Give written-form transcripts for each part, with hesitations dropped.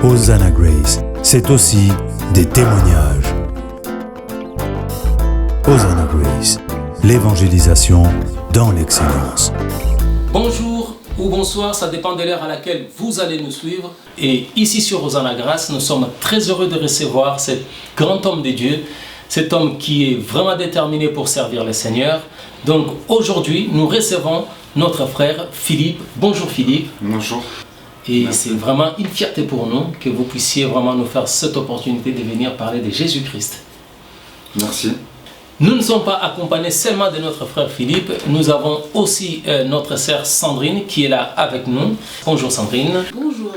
Hosanna Grace, c'est aussi des témoignages. Hosanna Grace, l'évangélisation dans l'excellence. Bonjour ou bonsoir, ça dépend de l'heure à laquelle vous allez nous suivre. Et ici sur Hosanna Grace, nous sommes très heureux de recevoir cet grand homme de Dieu, cet homme qui est vraiment déterminé pour servir le Seigneur. Donc aujourd'hui, nous recevons notre frère Philippe. Bonjour Philippe. Bonjour. Et Merci. c'est vraiment une fierté pour nous que vous puissiez vraiment nous faire cette opportunité de venir parler de Jésus-Christ. Merci. Nous ne sommes pas accompagnés seulement de notre frère Philippe, nous avons aussi notre sœur Sandrine qui est là avec nous. Bonjour Sandrine. Bonjour,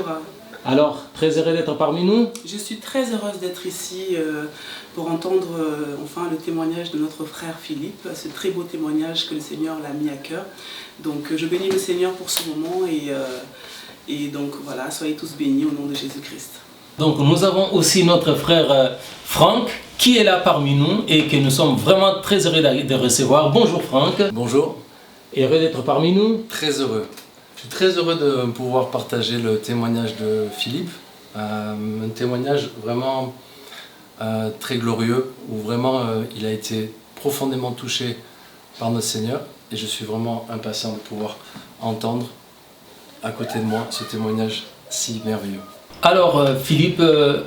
Alors, très heureux d'être parmi nous. je suis très heureuse d'être ici pour entendre enfin le témoignage de notre frère Philippe, ce très beau témoignage que le Seigneur l'a mis à cœur. Donc je bénis le Seigneur pour ce moment et donc voilà, soyez tous bénis au nom de Jésus-Christ. Donc nous avons aussi notre frère Franck qui est là parmi nous et que nous sommes vraiment très heureux de recevoir. Bonjour Franck. Bonjour, Heureux d'être parmi nous. très heureux. Je suis très heureux de pouvoir partager le témoignage de Philippe. Un témoignage vraiment très glorieux, où vraiment il a été profondément touché par notre Seigneur. Et je suis vraiment impatient de pouvoir entendre à côté de moi ce témoignage si merveilleux. Alors Philippe,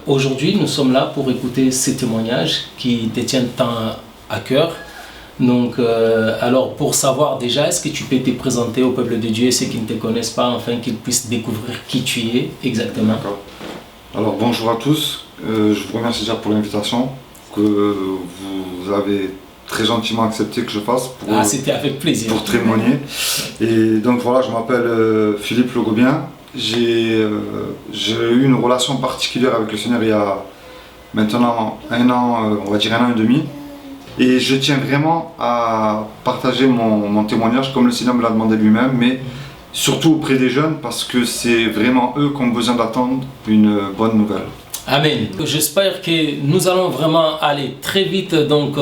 aujourd'hui nous sommes là pour écouter ces témoignages qui te tiennent tant à cœur. Donc alors pour savoir déjà, est-ce que tu peux te présenter au peuple de Dieu et ceux qui ne te connaissent pas, afin qu'ils puissent découvrir qui tu es exactement. D'accord. Alors bonjour à tous. Je vous remercie déjà pour l'invitation que vous avez très gentiment accepté que je fasse Ah, c'était avec plaisir. pour témoigner. Et donc voilà, je m'appelle Philippe Logobien. J'ai eu une relation particulière avec le Seigneur il y a maintenant un an, on va dire un an et demi. Et je tiens vraiment à partager mon témoignage comme le Seigneur me l'a demandé lui-même, mais surtout auprès des jeunes parce que c'est vraiment eux qui ont besoin d'attendre une bonne nouvelle. Amen. J'espère que nous allons vraiment aller très vite donc,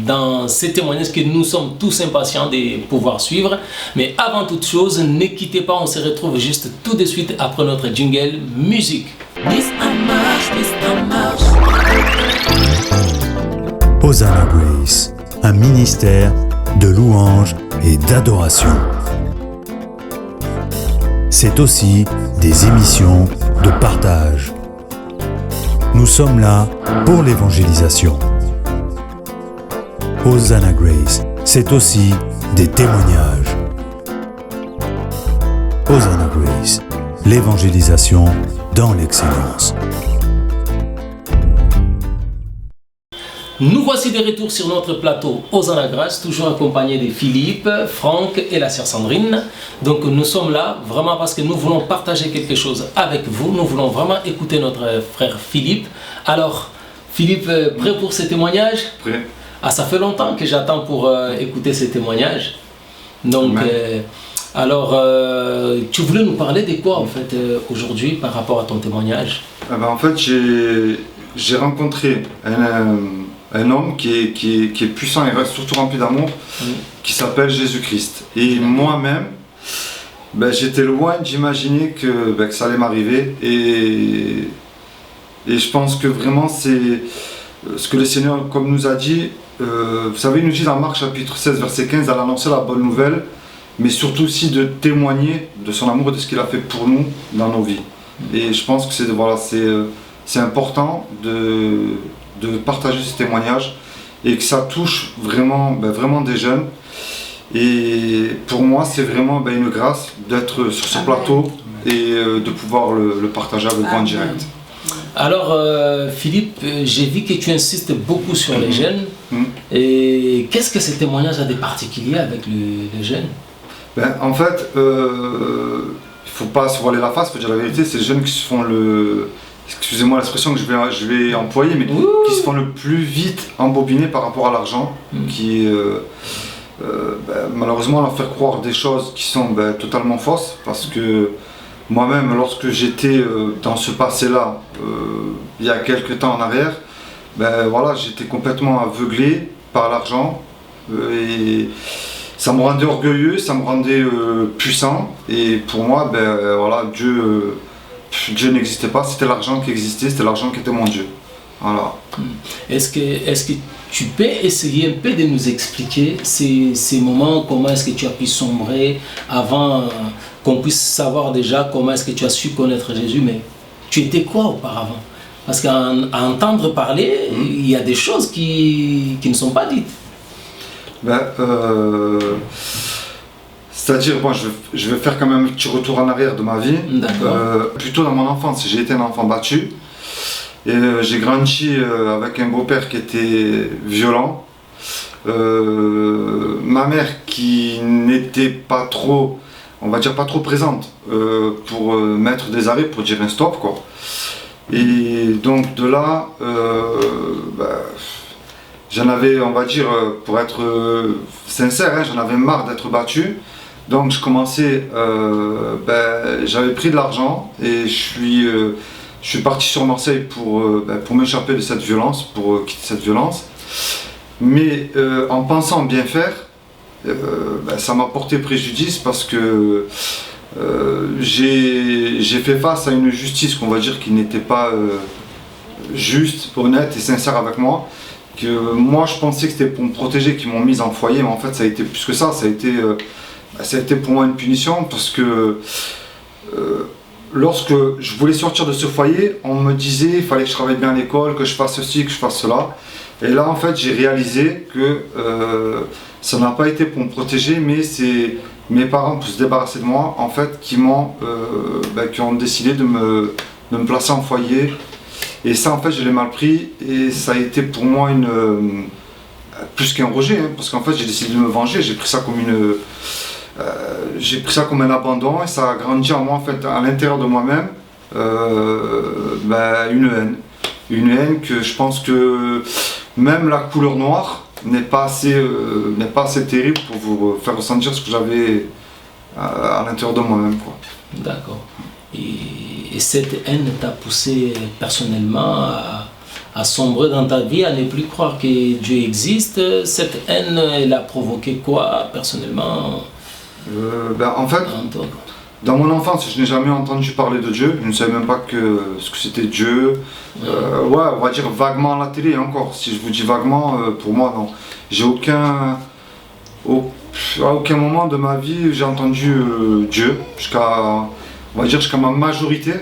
dans ces témoignages que nous sommes tous impatients de pouvoir suivre. Mais avant toute chose, ne quittez pas, on se retrouve juste tout de suite après notre jingle musique. Hosanna Grace, un ministère de louange et d'adoration. C'est aussi des émissions de partage. Nous sommes là pour l'évangélisation. Hosanna Grace, c'est aussi des témoignages. Hosanna Grace, l'évangélisation dans l'excellence. Nous voici de retour sur notre plateau Hosanna Grace, toujours accompagné de Philippe, Franck et la sœur Sandrine. Donc nous sommes là vraiment parce que nous voulons partager quelque chose avec vous. Nous voulons vraiment écouter notre frère Philippe. Alors Philippe, prêt pour ce témoignage? Prêt? Ah, ça fait longtemps que j'attends pour écouter ces témoignages. Donc alors tu voulais nous parler de quoi en fait aujourd'hui par rapport à ton témoignage? En fait, j'ai rencontré un homme qui est puissant et surtout rempli d'amour, qui s'appelle Jésus-Christ. Et moi-même, j'étais loin d'imaginer que ça allait m'arriver. Et je pense que vraiment, c'est ce que le Seigneur, comme nous a dit, vous savez, il nous dit dans Marc chapitre 16, verset 15, d'aller annoncer la bonne nouvelle, mais surtout aussi de témoigner de son amour et de ce qu'il a fait pour nous dans nos vies. Et je pense que c'est important de partager ce témoignage et que ça touche vraiment, vraiment des jeunes. Et pour moi, c'est vraiment une grâce d'être sur ce plateau et de pouvoir le partager avec vous en direct. Alors Philippe, j'ai vu que tu insistes beaucoup sur les jeunes. Et qu'est-ce que ce témoignage a de particulier avec les jeunes? En fait, il ne faut pas se voiler la face, il faut dire la vérité, c'est les jeunes qui se font excusez-moi l'expression que je vais employer, mais qui se font le plus vite embobiner par rapport à l'argent, qui malheureusement leur faire croire des choses qui sont totalement fausses, parce que moi-même, lorsque j'étais dans ce passé-là, il y a quelques temps en arrière, j'étais complètement aveuglé par l'argent, et ça me rendait orgueilleux, ça me rendait puissant, et pour moi, Dieu Dieu n'existait pas, c'était l'argent qui existait, c'était l'argent qui était mon Dieu. Voilà. Est-ce que tu peux essayer un peu de nous expliquer ces moments, comment est-ce que tu as pu sombrer avant qu'on puisse savoir déjà comment est-ce que tu as su connaître Jésus, mais tu étais quoi auparavant? Parce qu'à entendre parler, il y a des choses qui ne sont pas dites. C'est-à-dire, bon, je vais faire quand même un petit retour en arrière de ma vie. Plutôt dans mon enfance, j'ai été un enfant battu. Et j'ai grandi avec un beau-père qui était violent. Ma mère qui n'était pas trop, on va dire pas trop présente pour mettre des arrêts, pour dire un stop, quoi. Et donc de là, j'en avais, on va dire, pour être sincère, hein, j'en avais marre d'être battu. Donc je commençais, j'avais pris de l'argent et je suis parti sur Marseille pour m'échapper de cette violence, pour quitter cette violence. Mais en pensant bien faire, ça m'a porté préjudice parce que j'ai fait face à une justice qu'on va dire qui n'était pas juste, honnête et sincère avec moi. Que moi je pensais que c'était pour me protéger qu'ils m'ont mise en foyer, mais en fait ça a été plus que ça, ça a été pour moi une punition parce que lorsque je voulais sortir de ce foyer, on me disait qu'il fallait que je travaille bien à l'école, que je fasse ceci, que je fasse cela. Et là en fait j'ai réalisé que ça n'a pas été pour me protéger, mais c'est mes parents pour se débarrasser de moi en fait qui ont décidé de me placer en foyer. Et ça en fait je l'ai mal pris et ça a été pour moi plus qu'un rejet, hein, parce qu'en fait j'ai décidé de me venger, j'ai pris ça comme un abandon et ça a grandi en moi en fait à l'intérieur de moi-même une haine que je pense que même la couleur noire n'est pas assez terrible pour vous faire ressentir ce que j'avais à l'intérieur de moi-même, quoi. D'accord. Et cette haine t'a poussé personnellement à sombrer dans ta vie, à ne plus croire que Dieu existe. Cette haine, elle a provoqué quoi personnellement? En fait, dans mon enfance, je n'ai jamais entendu parler de Dieu. Je ne savais même pas ce que c'était Dieu. On va dire vaguement à la télé encore. Si je vous dis vaguement, pour moi, non. À aucun moment de ma vie, j'ai entendu Dieu jusqu'à ma majorité.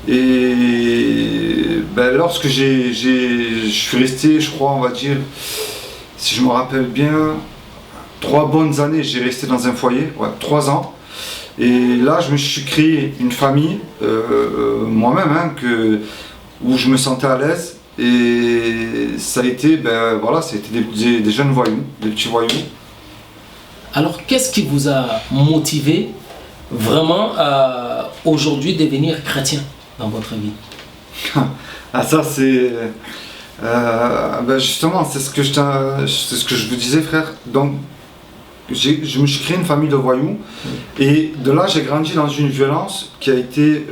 Et lorsque je suis resté, je crois, on va dire, si je me rappelle bien, 3 bonnes années, j'ai resté dans un foyer, 3 ans. Et là, je me suis créé une famille, moi-même, hein, où je me sentais à l'aise. Et ça a été, des jeunes voyous, des petits voyous. Alors, qu'est-ce qui vous a motivé vraiment à aujourd'hui devenir chrétien dans votre vie? Ah, ça c'est... justement, c'est ce que je vous disais, frère. Donc, je me suis créé une famille de voyous et de là j'ai grandi dans une violence qui a été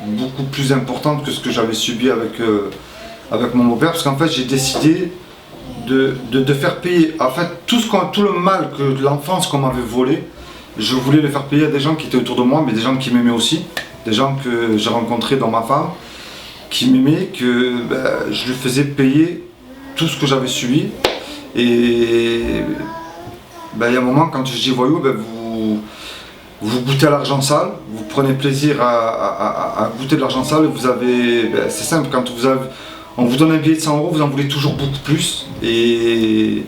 beaucoup plus importante que ce que j'avais subi avec mon beau-père, parce qu'en fait j'ai décidé de faire payer en fait tout le mal de l'enfance qu'on m'avait volé. Je voulais le faire payer à des gens qui étaient autour de moi, mais des gens qui m'aimaient aussi, des gens que j'ai rencontrés dans ma femme qui m'aimaient, que je lui faisais payer tout ce que j'avais subi. Et il y a un moment, quand je dis voyou, vous goûtez à l'argent sale, vous prenez plaisir à goûter de l'argent sale. Vous avez, c'est simple, quand on vous donne un billet de 100 €, vous en voulez toujours beaucoup plus. Et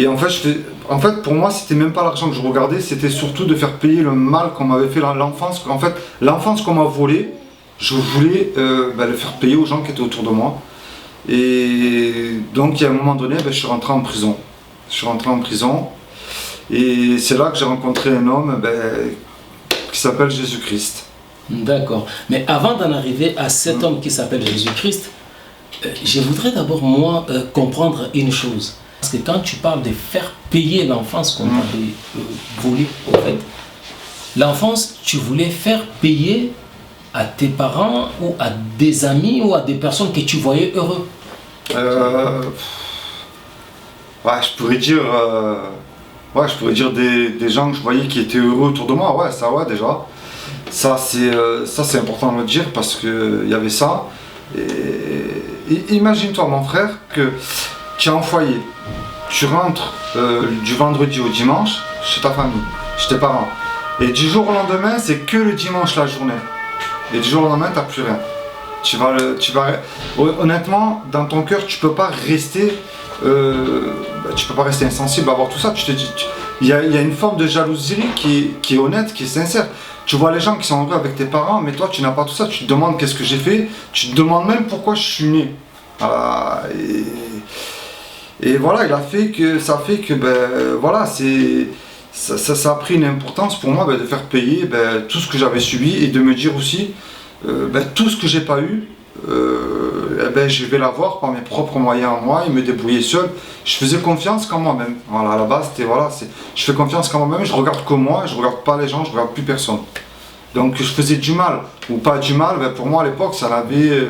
en fait, pour moi, c'était même pas l'argent que je regardais, c'était surtout de faire payer le mal qu'on m'avait fait dans l'enfance. En fait, l'enfance qu'on m'a volée, je voulais le faire payer aux gens qui étaient autour de moi. Et donc, il y a un moment donné, je suis rentré en prison. Et c'est là que j'ai rencontré un homme qui s'appelle Jésus-Christ. D'accord. Mais avant d'en arriver à cet homme qui s'appelle Jésus-Christ, je voudrais d'abord, moi, comprendre une chose. Parce que quand tu parles de faire payer l'enfance qu'on t'avait volée, en fait, l'enfance, tu voulais faire payer à tes parents ou à des amis ou à des personnes que tu voyais heureux? Je pourrais dire des gens que je voyais qui étaient heureux autour de moi, déjà. Ça c'est important de le dire parce qu'il y avait ça. Et imagine-toi mon frère que tu es en foyer, tu rentres du vendredi au dimanche chez ta famille, chez tes parents. Et du jour au lendemain, c'est que le dimanche la journée. Et du jour au lendemain, tu n'as plus rien. Honnêtement, dans ton cœur, tu peux pas rester insensible à voir tout ça. Il y a une forme de jalousie qui est honnête, qui est sincère. Tu vois les gens qui sont heureux avec tes parents, mais toi tu n'as pas tout ça. Tu te demandes qu'est-ce que j'ai fait. Tu te demandes même pourquoi je suis né. Et voilà, ça fait que voilà, ça a pris une importance pour moi de faire payer tout ce que j'avais subi et de me dire aussi tout ce que j'ai pas eu, je vais l'avoir par mes propres moyens à moi et me débrouiller seul. Je faisais confiance qu'en moi-même. Voilà, à la base, je fais confiance qu'en moi-même, je regarde que moi, je regarde pas les gens, je regarde plus personne. Donc je faisais du mal ou pas du mal, pour moi à l'époque, ça avait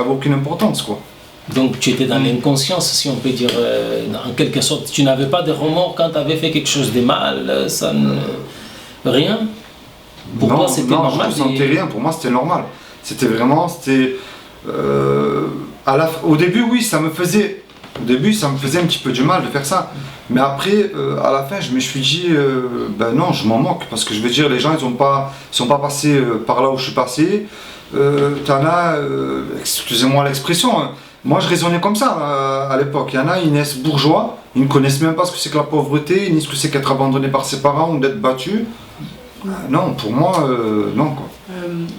aucune importance, quoi. Donc tu étais dans l'inconscience, si on peut dire, en quelque sorte. Tu n'avais pas de remords quand tu avais fait quelque chose de mal, rien. Pour toi, c'était normal. Je ne sentais rien. Pour moi, c'était normal. C'était vraiment, au début, oui, ça me faisait un petit peu du mal de faire ça. Mais après, à la fin, je me suis dit, non, je m'en moque. Parce que je veux dire, les gens, ils sont pas passés par là où je suis passé. T'en as, excusez-moi l'expression, hein. Moi, je raisonnais comme ça à l'époque. Il y en a, ils naissent bourgeois, ils ne connaissent même pas ce que c'est que la pauvreté, ni ce que c'est qu'être abandonné par ses parents ou d'être battu. Non, pour moi, non, quoi.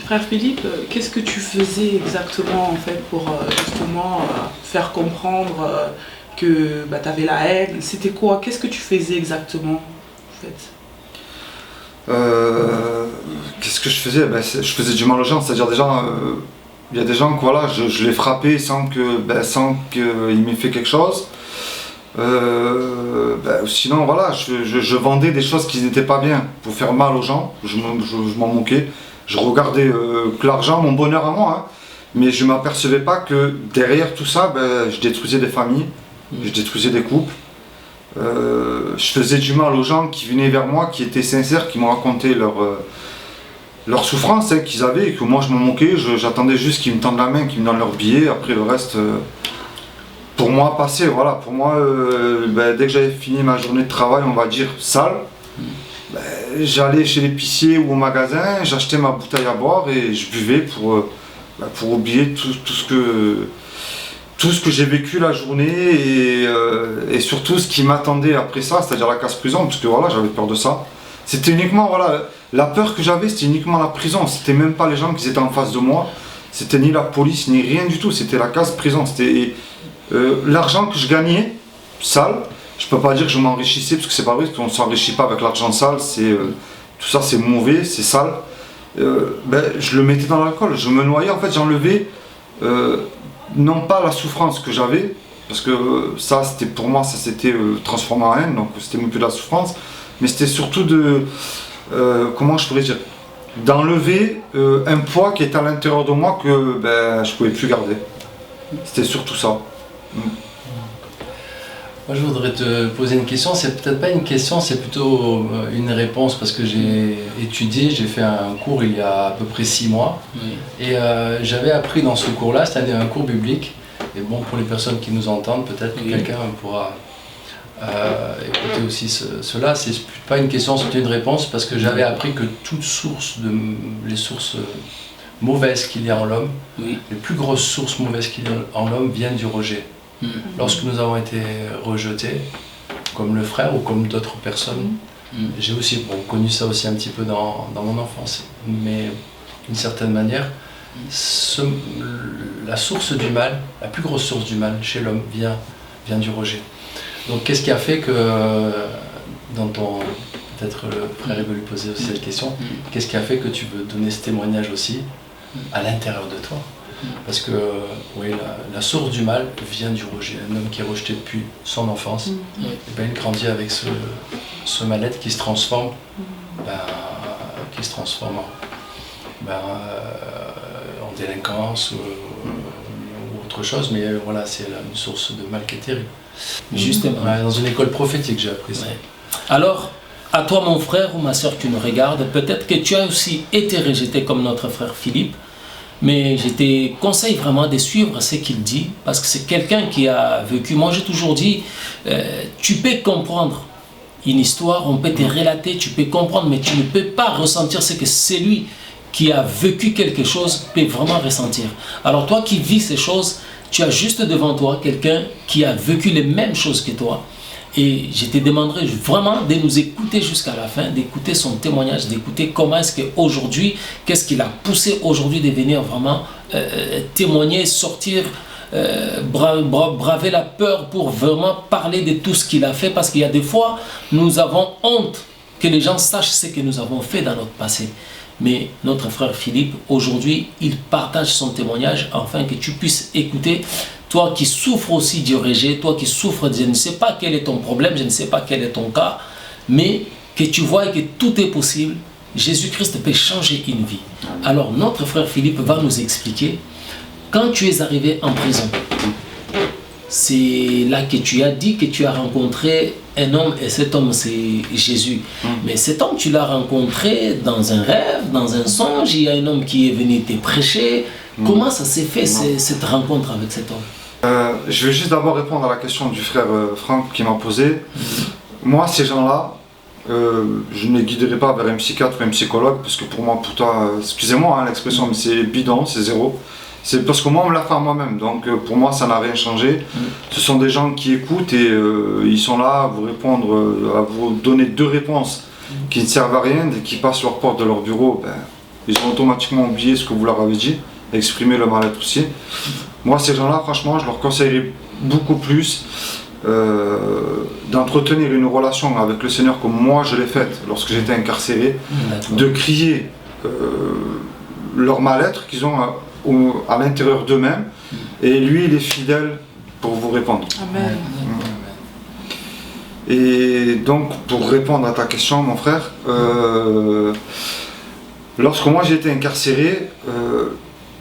Frère Philippe, qu'est-ce que tu faisais exactement en fait pour justement faire comprendre que tu avais la haine? C'était quoi? Qu'est-ce que tu faisais exactement en fait? Qu'est-ce que je faisais? Je faisais du mal aux gens, c'est-à-dire des gens. Il y a des gens que voilà, je les frappais sans qu'ils m'aient fait quelque chose. Sinon voilà, je vendais des choses qui n'étaient pas bien pour faire mal aux gens. Je m'en moquais. Je regardais que l'argent, mon bonheur à moi, hein. Mais je ne m'apercevais pas que derrière tout ça, je détruisais des familles, je détruisais des couples. Je faisais du mal aux gens qui venaient vers moi, qui étaient sincères, qui m'ont raconté leur souffrance qu'ils avaient et que moi je m'en moquais. J'attendais juste qu'ils me tendent la main, qu'ils me donnent leur billet. Après le reste, pour moi, passé. Voilà, pour moi, dès que j'avais fini ma journée de travail, on va dire sale, j'allais chez l'épicier ou au magasin, j'achetais ma bouteille à boire et je buvais pour oublier tout ce que j'ai vécu la journée et surtout ce qui m'attendait après ça, c'est-à-dire la casse-prison, parce que voilà, j'avais peur de ça. C'était uniquement, voilà, la peur que j'avais, c'était uniquement la prison. C'était même pas les gens qui étaient en face de moi. C'était ni la police, ni rien du tout. C'était la case-prison. C'était l'argent que je gagnais, sale. Je peux pas dire que je m'enrichissais, parce que c'est pas vrai, qu'on ne s'enrichit pas avec l'argent sale. Tout ça, c'est mauvais, c'est sale. Je le mettais dans l'alcool. Je me noyais, en fait, j'enlevais non pas la souffrance que j'avais, parce que ça, c'était pour moi, ça s'était transformé en haine, donc c'était même plus de la souffrance. Mais c'était surtout comment je pourrais dire, d'enlever un poids qui était à l'intérieur de moi que je ne pouvais plus garder. C'était surtout ça. Moi je voudrais te poser une question, c'est peut-être pas une question, c'est plutôt une réponse parce que j'ai étudié, j'ai fait un cours il y a à peu près 6 mois et j'avais appris dans ce cours-là, c'est un cours biblique, et bon pour les personnes qui nous entendent, peut-être que quelqu'un pourra écouter aussi cela. C'est pas une question, c'est une réponse parce que j'avais appris que toutes les sources mauvaises qu'il y a en l'homme, les plus grosses sources mauvaises qu'il y a en l'homme viennent du rejet. Lorsque nous avons été rejetés, comme le frère ou comme d'autres personnes, j'ai aussi connu ça aussi un petit peu dans mon enfance, mais d'une certaine manière, la source du mal, la plus grosse source du mal chez l'homme vient du rejet. Donc qu'est-ce qui a fait que, peut-être le frère veut lui poser aussi cette question, qu'est-ce qui a fait que tu veux donner ce témoignage aussi à l'intérieur de toi? Parce que oui, la source du mal vient du rejet. Un homme qui est rejeté depuis son enfance, il grandit avec ce mal-être qui se transforme, en délinquance ou autre chose, mais voilà, c'est une source de mal qui est terrible. Justement. Dans une école prophétique, j'ai appris ça. Alors, à toi mon frère ou ma soeur qui nous regarde, peut-être que tu as aussi été rejeté comme notre frère Philippe, mais je te conseille vraiment de suivre ce qu'il dit, parce que c'est quelqu'un qui a vécu. Moi j'ai toujours dit, tu peux comprendre une histoire, on peut te relater, tu peux comprendre, mais tu ne peux pas ressentir ce que celui qui a vécu quelque chose peut vraiment ressentir. Alors toi qui vis ces choses, tu as juste devant toi quelqu'un qui a vécu les mêmes choses que toi. Et je te demanderai vraiment de nous écouter jusqu'à la fin, d'écouter son témoignage, d'écouter comment est-ce qu'aujourd'hui, qu'est-ce qui l'a poussé aujourd'hui de venir vraiment témoigner, sortir, braver la peur pour vraiment parler de tout ce qu'il a fait. Parce qu'il y a des fois, nous avons honte que les gens sachent ce que nous avons fait dans notre passé. Mais notre frère Philippe, aujourd'hui, il partage son témoignage afin que tu puisses écouter. Toi qui souffres aussi du rejet, toi qui souffres, je ne sais pas quel est ton problème, je ne sais pas quel est ton cas, mais que tu vois que tout est possible. Jésus-Christ peut changer une vie. Alors notre frère Philippe va nous expliquer, quand tu es arrivé en prison, c'est là que tu as dit que tu as rencontré un homme et cet homme c'est Jésus. Mais cet homme tu l'as rencontré dans un rêve, dans un songe, il y a un homme qui est venu te prêcher. Comment ça s'est fait cette rencontre avec cet homme? Je vais juste d'abord répondre à la question du frère Franck qui m'a posé. Moi ces gens-là, je ne les guiderai pas vers un psychiatre ou un psychologue parce que pour moi, pour toi, excusez-moi hein, l'expression, mais c'est bidon, c'est zéro. C'est parce que moi on me l'a fait à moi-même, donc pour moi ça n'a rien changé. Ce sont des gens qui écoutent et ils sont là à vous répondre, à vous donner deux réponses qui ne servent à rien. Dès qu'ils passent leur porte de leur bureau, ils ont automatiquement oublié ce que vous leur avez dit, exprimer le mal-être aussi. Moi ces gens-là, franchement, je leur conseillerais beaucoup plus d'entretenir une relation avec le Seigneur comme moi je l'ai faite lorsque j'étais incarcéré, de crier leur mal-être qu'ils ont à l'intérieur d'eux-mêmes, et lui il est fidèle pour vous répondre. Amen. Et donc pour répondre à ta question mon frère, lorsque moi j'étais incarcéré,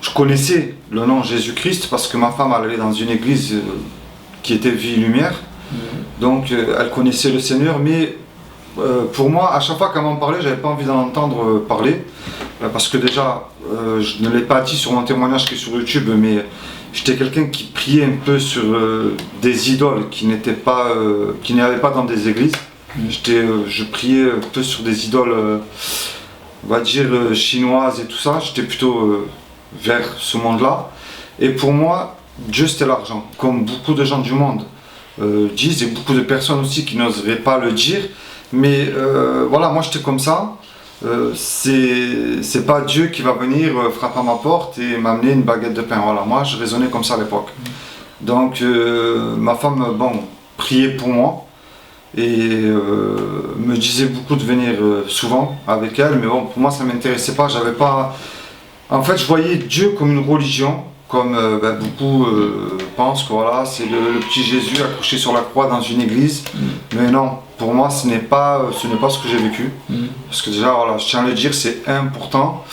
je connaissais le nom Jésus-Christ parce que ma femme allait dans une église qui était Vie et Lumière, donc elle connaissait le Seigneur, mais pour moi à chaque fois qu'elle m'en parlait, j'avais pas envie d'en entendre parler. Parce que déjà, je ne l'ai pas dit sur mon témoignage qui est sur YouTube, mais j'étais quelqu'un qui priait un peu sur des idoles qui n'étaient pas, qui n'avaient pas dans des églises. Je priais un peu sur des idoles, on va dire chinoises et tout ça. J'étais plutôt vers ce monde-là. Et pour moi, Dieu c'était l'argent, comme beaucoup de gens du monde disent, et beaucoup de personnes aussi qui n'oseraient pas le dire. Mais voilà, moi j'étais comme ça. C'est pas Dieu qui va venir frapper à ma porte et m'amener une baguette de pain. Voilà, moi je raisonnais comme ça à l'époque. Donc ma femme, priait pour moi et me disait beaucoup de venir souvent avec elle, mais bon, pour moi ça m'intéressait pas. J'avais pas. En fait, je voyais Dieu comme une religion, comme beaucoup pensent que voilà, c'est le petit Jésus accroché sur la croix dans une église. Mais non. Pour moi, ce n'est pas ce que j'ai vécu. Parce que déjà, voilà, je tiens à le dire, c'est important.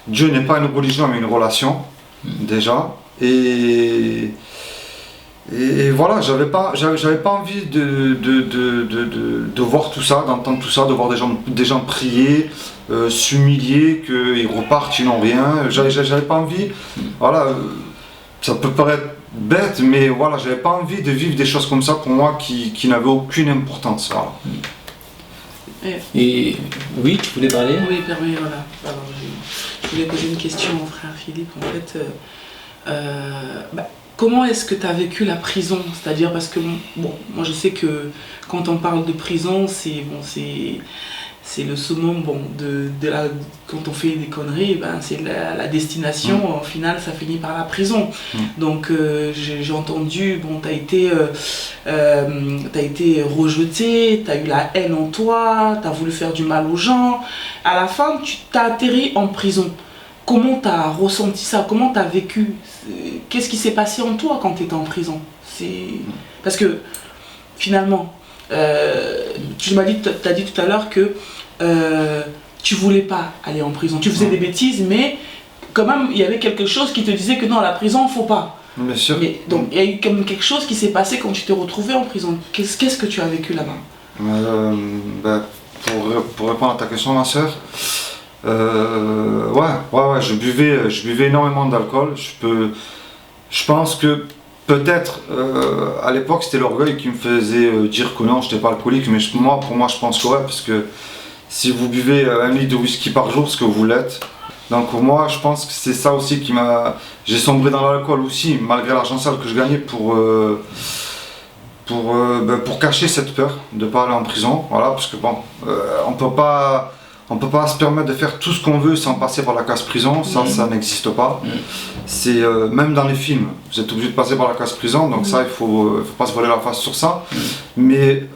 Dieu n'est pas une religion, mais une relation, déjà. Et voilà, j'avais pas envie de voir tout ça, d'entendre tout ça, de voir des gens prier, s'humilier, qu'ils repartent, ils n'ont rien. J'avais pas envie. Voilà, ça peut paraître bête, mais voilà, j'avais pas envie de vivre des choses comme ça pour moi qui n'avaient aucune importance. Voilà. Et oui, tu voulais parler? Oui, permis, voilà. Alors, je voulais poser une question au frère Philippe. En fait, comment est-ce que tu as vécu la prison? C'est-à-dire parce que, bon, moi je sais que quand on parle de prison, c'est le summum, quand on fait des conneries, c'est la destination, au final ça finit par la prison. Donc j'ai entendu, tu as été rejeté, tu as eu la haine en toi, tu as voulu faire du mal aux gens. À la fin, tu t'as atterri en prison. Comment tu as ressenti ça? Comment tu as vécu? Qu'est-ce qui s'est passé en toi quand tu étais en prison? Parce que finalement, tu as dit tout à l'heure que tu voulais pas aller en prison. Tu faisais des bêtises, mais quand même, il y avait quelque chose qui te disait que non, la prison, faut pas. Bien sûr. Donc, il y a eu comme quelque chose qui s'est passé quand tu t'es retrouvé en prison. Qu'est-ce que tu as vécu là-bas? pour répondre à ta question, ma soeur, ouais, je buvais énormément d'alcool. Je pense que peut-être à l'époque c'était l'orgueil qui me faisait dire que non, je n'étais pas alcoolique, mais pour moi je pense que ouais, parce que si vous buvez 1 litre de whisky par jour, ce que vous l'êtes, donc moi je pense que c'est ça aussi qui m'a... J'ai sombré dans l'alcool aussi, malgré l'argent sale que je gagnais pour cacher cette peur de ne pas aller en prison, voilà, parce que bon, on peut pas se permettre de faire tout ce qu'on veut sans passer par la case prison, ça n'existe pas. C'est même dans les films, vous êtes obligé de passer par la case prison, donc ça il faut pas se voiler la face sur ça. Mais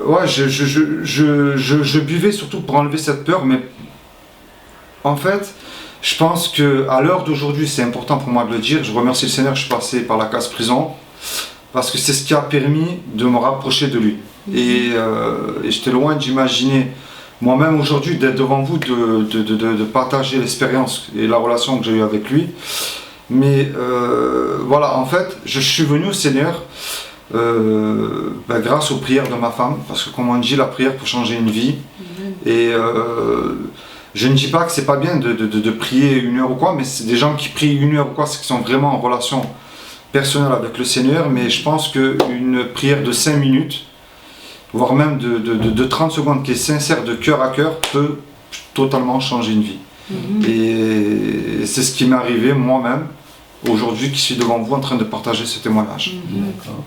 ouais, je buvais surtout pour enlever cette peur, mais en fait, je pense qu'à l'heure d'aujourd'hui, c'est important pour moi de le dire, je remercie le Seigneur que je suis passé par la case prison, parce que c'est ce qui a permis de me rapprocher de lui. Et j'étais loin d'imaginer, moi-même aujourd'hui, d'être devant vous, de partager l'expérience et la relation que j'ai eue avec lui. Mais voilà, en fait, je suis venu au Seigneur grâce aux prières de ma femme, parce que comme on dit, la prière peut changer une vie. Et je ne dis pas que c'est pas bien de prier 1 heure ou quoi, mais c'est des gens qui prient 1 heure ou quoi, c'est qui sont vraiment en relation personnelle avec le Seigneur. Mais je pense qu'une prière de 5 minutes, voire même de 30 secondes, qui est sincère de cœur à cœur, peut totalement changer une vie. Et c'est ce qui m'est arrivé moi-même, aujourd'hui, qui suis devant vous en train de partager ce témoignage. D'accord.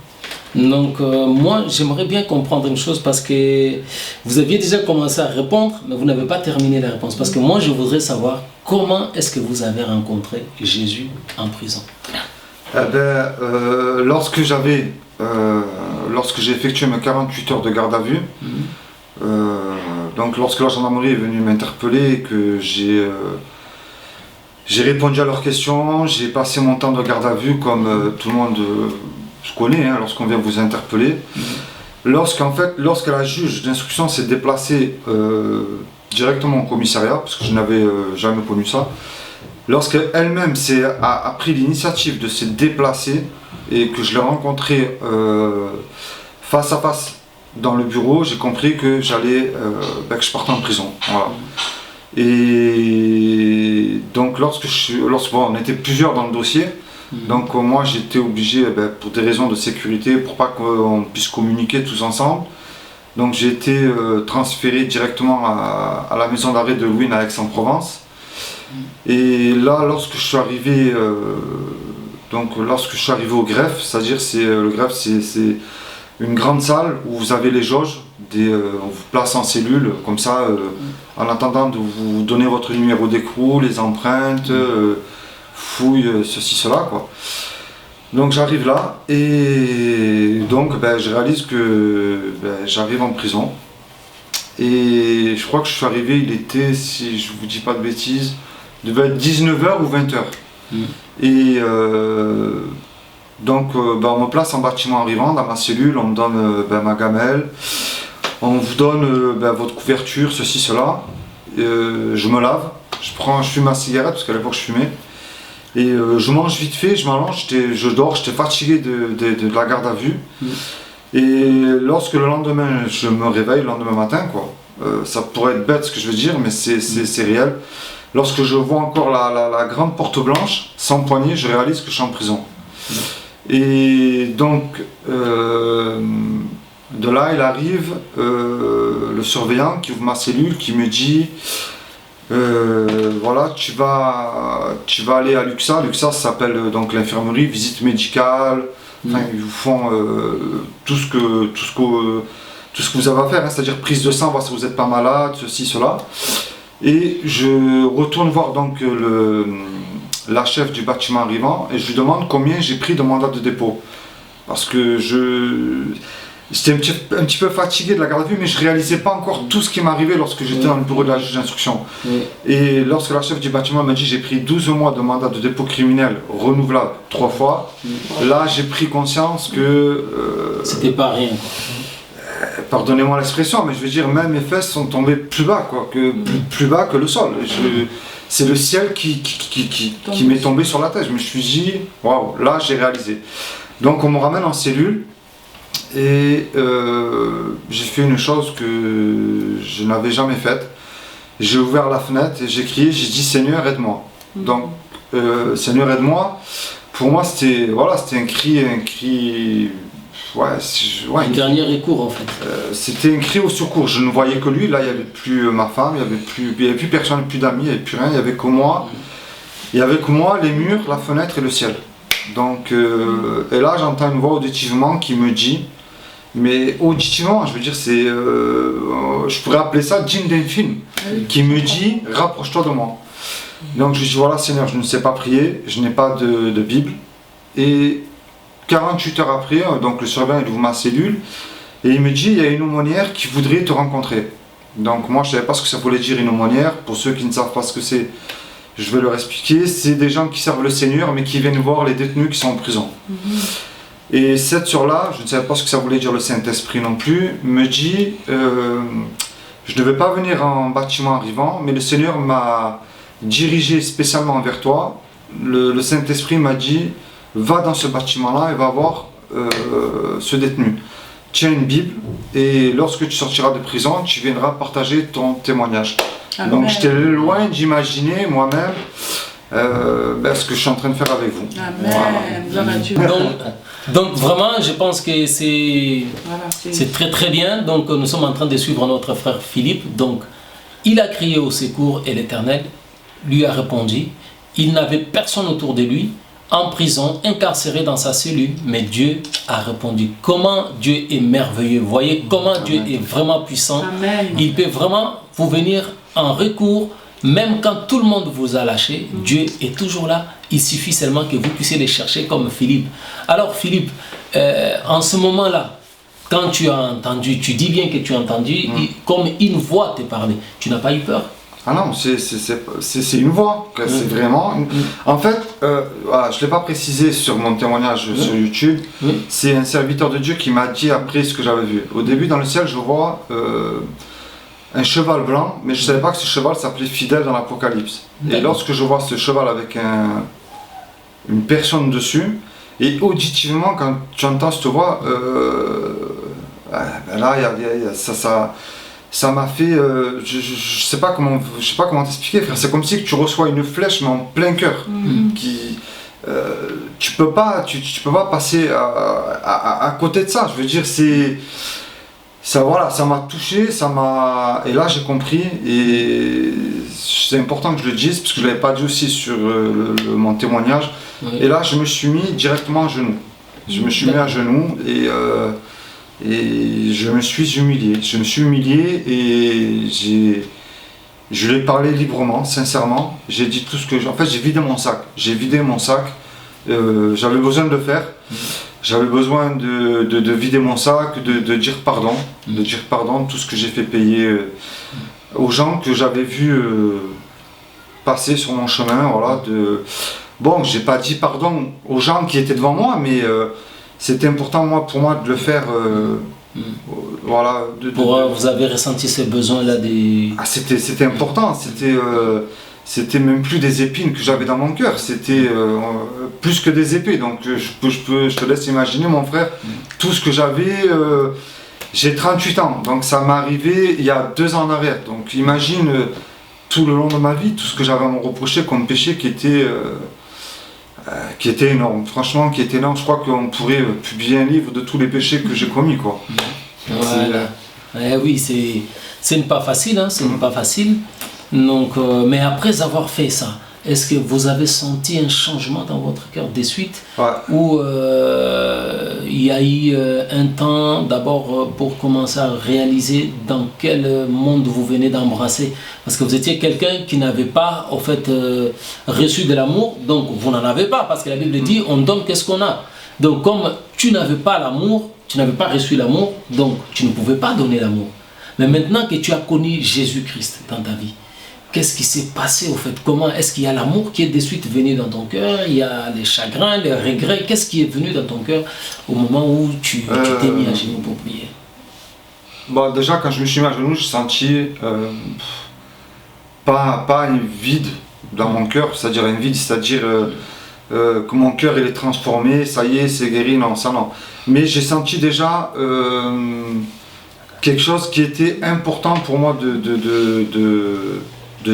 Donc moi j'aimerais bien comprendre une chose, parce que vous aviez déjà commencé à répondre mais vous n'avez pas terminé la réponse, parce que moi je voudrais savoir comment est-ce que vous avez rencontré Jésus en prison. Lorsque j'ai effectué mes 48 heures de garde à vue, donc lorsque la gendarmerie est venue m'interpeller et que j'ai répondu à leurs questions, j'ai passé mon temps de garde à vue comme tout le monde se connaît, hein, lorsqu'on vient vous interpeller. Lorsque la juge d'instruction s'est déplacée directement au commissariat, parce que je n'avais jamais connu ça, lorsqu'elle-même a pris l'initiative de se déplacer et que je l'ai rencontrée face à face dans le bureau, j'ai compris que que je partais en prison. Voilà. Et donc on était plusieurs dans le dossier, donc moi j'étais obligé, pour des raisons de sécurité, pour pas qu'on puisse communiquer tous ensemble, donc j'ai été transféré directement à la maison d'arrêt de Luynes à Aix-en-Provence. Et là, lorsque je suis arrivé au greffe, c'est-à-dire le greffe c'est une grande salle où vous avez les jauges, on vous place en cellule, comme ça, en attendant de vous donner votre numéro d'écrou, les empreintes, fouilles, ceci, cela, quoi. Donc j'arrive là, et donc je réalise que j'arrive en prison. Et je crois que je suis arrivé, il était, si je vous dis pas de bêtises, il devait être 19h ou 20h. Et donc on me place en bâtiment arrivant, dans ma cellule, on me donne ma gamelle, on vous donne votre couverture, ceci, cela. Je me lave, je fume ma cigarette, parce qu'à l'époque je fumais. Et je mange vite fait, je m'allonge, je dors, j'étais fatigué de la garde à vue. Et lorsque le lendemain, je me réveille, le lendemain matin, quoi, ça pourrait être bête ce que je veux dire, mais c'est réel. Lorsque je vois encore la grande porte blanche, sans poignée, je réalise que je suis en prison. Et donc, de là, il arrive le surveillant qui ouvre ma cellule, qui me dit voilà, tu vas aller à l'UXA. L'UXA, ça s'appelle donc l'infirmerie, visite médicale. Enfin, ils vous font tout ce que vous avez à faire, hein, c'est-à-dire prise de sang, voir si vous n'êtes pas malade, ceci, cela. Et je retourne voir donc la chef du bâtiment arrivant et je lui demande combien j'ai pris de mandat de dépôt. Parce que j'étais un petit peu fatigué de la garde à vue, mais je ne réalisais pas encore tout ce qui m'arrivait lorsque j'étais dans le bureau de la juge d'instruction. Et lorsque la chef du bâtiment m'a dit j'ai pris 12 mois de mandat de dépôt criminel renouvelable 3 fois, là j'ai pris conscience que... c'était pas rien, quoi. Pardonnez-moi l'expression, mais je veux dire, même mes fesses sont tombées plus bas, quoi, plus bas que le sol. C'est le ciel qui m'est tombé sur la tête. Je me suis dit, waouh, là j'ai réalisé. Donc on me ramène en cellule et j'ai fait une chose que je n'avais jamais faite. J'ai ouvert la fenêtre et j'ai crié, j'ai dit Seigneur aide-moi. Donc Seigneur aide-moi, pour moi c'était un cri Un dernier recours en fait. c'était un cri au secours. Je ne voyais que lui. Là, il n'y avait plus ma femme, il n'y avait plus personne, plus d'amis, il n'y avait plus rien. Il n'y avait que moi. Il n'y avait que moi, les murs, la fenêtre et le ciel. Donc, et là, j'entends une voix auditivement qui me dit, mais auditivement, je veux dire, c'est, je pourrais appeler ça djinn d'un film, qui me dit, rapproche-toi de moi. Donc, je dis, voilà, Seigneur, je ne sais pas prier, je n'ai pas de Bible. Et 48 heures après, donc le surveillant il ouvre ma cellule et il me dit il y a une aumônière qui voudrait te rencontrer. Donc moi je ne savais pas ce que ça voulait dire une aumônière. Pour ceux qui ne savent pas ce que c'est, je vais leur expliquer. C'est des gens qui servent le Seigneur mais qui viennent voir les détenus qui sont en prison. Et cette sœur-là, je ne savais pas ce que ça voulait dire le Saint-Esprit non plus, me dit je ne devais pas venir en bâtiment arrivant, mais le Seigneur m'a dirigé spécialement vers toi. Le Saint-Esprit m'a dit va dans ce bâtiment-là et va voir ce détenu. Tiens une Bible et lorsque tu sortiras de prison, tu viendras partager ton témoignage. Amen. Donc j'étais loin d'imaginer moi-même ce que je suis en train de faire avec vous. Amen. Voilà. Donc vraiment, je pense que c'est très très bien. Donc nous sommes en train de suivre notre frère Philippe. Donc il a crié au secours et l'Éternel lui a répondu. Il n'avait personne autour de lui, en prison, incarcéré dans sa cellule, mais Dieu a répondu. Comment Dieu est merveilleux. Vous voyez comment Amen. Dieu est vraiment puissant. Amen. Il peut vraiment vous venir en recours, même quand tout le monde vous a lâché. Dieu est toujours là. Il suffit seulement que vous puissiez les chercher comme Philippe. Alors Philippe, en ce moment-là, quand tu as entendu, tu dis bien que tu as entendu, comme une voix te parler, tu n'as pas eu peur? Ah non, c'est une voix, c'est vraiment... En fait, je ne l'ai pas précisé sur mon témoignage sur YouTube, c'est un serviteur de Dieu qui m'a dit après ce que j'avais vu. Au début, dans le ciel, je vois un cheval blanc, mais je ne savais pas que ce cheval s'appelait Fidèle dans l'Apocalypse. Et lorsque je vois ce cheval avec une personne dessus, et auditivement, quand tu entends cette voix, là, ça m'a fait, je sais pas comment t'expliquer, frère. C'est comme si tu reçois une flèche mais en plein cœur. Tu peux pas passer à côté de ça. Je veux dire, ça m'a touché, et là j'ai compris, et c'est important que je le dise parce que je l'avais pas dit aussi sur mon témoignage. Et là je me suis mis directement à genoux. Je me suis mis à genoux et je me suis humilié. Et je lui ai parlé librement, sincèrement. J'ai dit tout ce que j'ai vidé mon sac. J'avais besoin de le faire. J'avais besoin de vider mon sac, de dire pardon. De dire pardon de tout ce que j'ai fait payer aux gens que j'avais vus passer sur mon chemin. Voilà, bon, j'ai pas dit pardon aux gens qui étaient devant moi, mais c'était important pour moi de le faire. Voilà. Vous avez ressenti ce besoin-là des... C'était important. C'était même plus des épines que j'avais dans mon cœur. C'était plus que des épées. Donc je te laisse imaginer, mon frère, tout ce que j'avais. J'ai 38 ans, donc ça m'est arrivé il y a 2 ans en arrière. Donc imagine tout le long de ma vie, tout ce que j'avais à me reprocher comme péché qui était énorme, franchement qui était énorme. Je crois qu'on pourrait publier un livre de tous les péchés que j'ai commis, quoi. Voilà. Oui, c'est pas facile, hein, pas facile. Donc, mais après avoir fait ça, est-ce que vous avez senti un changement dans votre cœur de suite? Ou il y a eu un temps d'abord pour commencer à réaliser dans quel monde vous venez d'embrasser? Parce que vous étiez quelqu'un qui n'avait pas en fait reçu de l'amour, donc vous n'en avez pas, parce que la Bible dit on donne qu'est-ce qu'on a. Donc comme tu n'avais pas l'amour, tu n'avais pas reçu l'amour, donc tu ne pouvais pas donner l'amour. Mais maintenant que tu as connu Jésus-Christ dans ta vie, qu'est-ce qui s'est passé au fait? Comment est-ce qu'il y a l'amour qui est de suite venu dans ton cœur? Il y a les chagrins, les regrets. Qu'est-ce qui est venu dans ton cœur au moment où tu t'es mis à genoux pour prier? Bon, déjà quand je me suis mis à genoux, j'ai senti pas un vide dans mon cœur, c'est-à-dire un vide, c'est-à-dire que mon cœur il est transformé, ça y est, c'est guéri, non, ça non. Mais j'ai senti déjà quelque chose qui était important pour moi de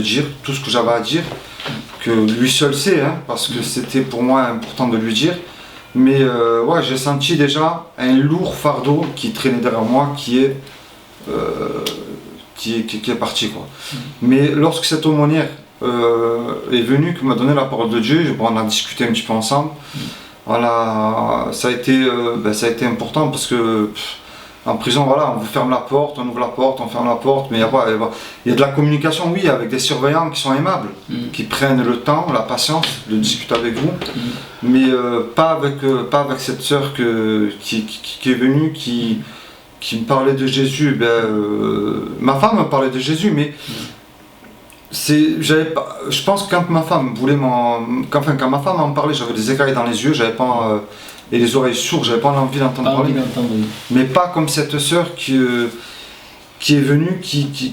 dire, tout ce que j'avais à dire, que lui seul sait, hein, parce que c'était pour moi important de lui dire. Mais ouais, j'ai senti déjà un lourd fardeau qui traînait derrière moi, qui est parti, quoi. Mais lorsque cette aumônière est venue, qui m'a donné la parole de Dieu, bon, on a discuté un petit peu ensemble. Voilà, ça a été important parce que en prison, voilà, on vous ferme la porte, on ouvre la porte, on ferme la porte, mais il y a de la communication, oui, avec des surveillants qui sont aimables, qui prennent le temps, la patience de discuter avec vous, mais pas avec cette sœur qui est venue, qui me parlait de Jésus. Ma femme me parlait de Jésus, mais je pense que quand ma femme quand ma femme en parlait, j'avais des écailles dans les yeux, j'avais pas et les oreilles sourdes, j'avais pas envie d'entendre parler. Mais pas comme cette sœur qui est venue, qui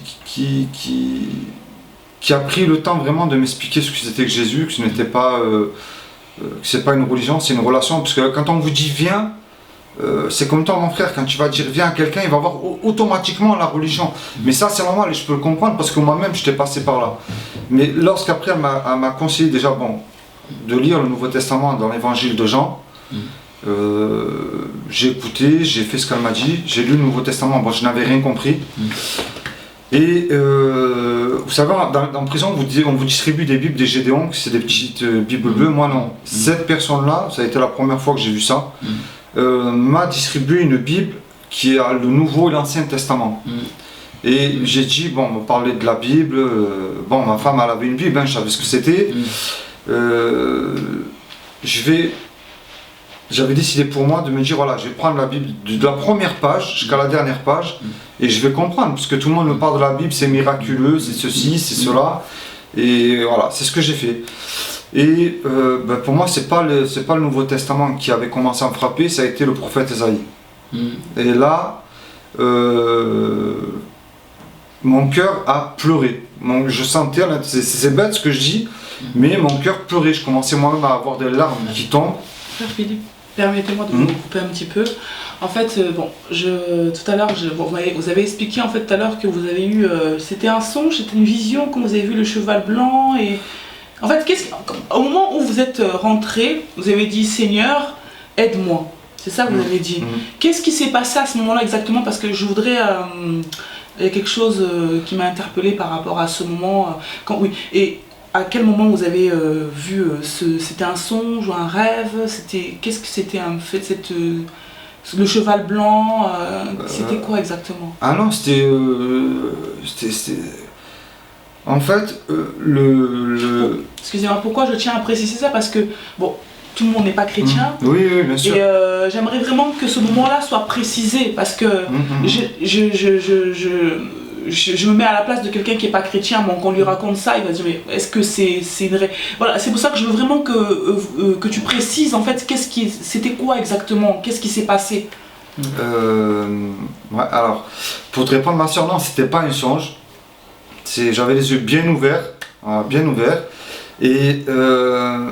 a pris le temps vraiment de m'expliquer ce que c'était que Jésus, que ce n'était pas que c'est pas une religion, c'est une relation. Parce que quand on vous dit viens, c'est comme toi mon frère, quand tu vas dire viens à quelqu'un, il va voir automatiquement la religion. Mais ça c'est normal et je peux le comprendre parce que moi-même j'étais passé par là. Mais lorsqu'après elle m'a conseillé déjà de lire le Nouveau Testament dans l'évangile de Jean, j'ai écouté, j'ai fait ce qu'elle m'a dit, j'ai lu le Nouveau Testament, bon je n'avais rien compris. Et vous savez, en prison on vous distribue des bibles des Gédéons, c'est des petites bibles bleues, moi non. Cette personne-là, ça a été la première fois que j'ai vu ça, m'a distribué une Bible qui a le Nouveau et l'Ancien Testament. Et j'ai dit, bon, on va parler de la Bible, ma femme elle avait une Bible, hein, je savais ce que c'était. J'avais décidé pour moi de me dire, voilà, je vais prendre la Bible de la première page jusqu'à la dernière page, et je vais comprendre, parce que tout le monde me parle de la Bible, c'est miraculeux, c'est ceci, c'est cela, et voilà, c'est ce que j'ai fait. Et pour moi, c'est pas le Nouveau Testament qui avait commencé à me frapper, ça a été le prophète Ésaïe. Et là, mon cœur a pleuré. Je sentais, c'est bête ce que je dis, mais mon cœur pleurait. Je commençais moi-même à avoir des larmes qui tombent. Frère Philippe, permettez-moi de vous couper un petit peu. En fait, tout à l'heure, vous avez expliqué en fait tout à l'heure que vous avez eu, c'était un songe, c'était une vision quand vous avez vu le cheval blanc et en fait, au moment où vous êtes rentré, vous avez dit Seigneur, aide-moi. C'est ça que vous avez dit. Qu'est-ce qui s'est passé à ce moment-là exactement? Parce que je voudrais, il y a quelque chose qui m'a interpellée par rapport à ce moment. Et à quel moment vous avez vu c'était un songe ou un rêve? Qu'est-ce que c'était en fait le cheval blanc? C'était quoi exactement? Ah non, c'était en fait Excusez-moi, pourquoi je tiens à préciser ça? Parce que bon, tout le monde n'est pas chrétien. Oui, bien sûr. Et j'aimerais vraiment que ce moment-là soit précisé parce que je me mets à la place de quelqu'un qui n'est pas chrétien, bon, qu'on lui raconte ça, il va dire mais est-ce que c'est une vraie... Voilà, c'est pour ça que je veux vraiment que tu précises en fait c'était quoi exactement, qu'est-ce qui s'est passé. Ouais, alors, pour te répondre ma soeur, non, c'était pas un songe. J'avais les yeux bien ouverts, et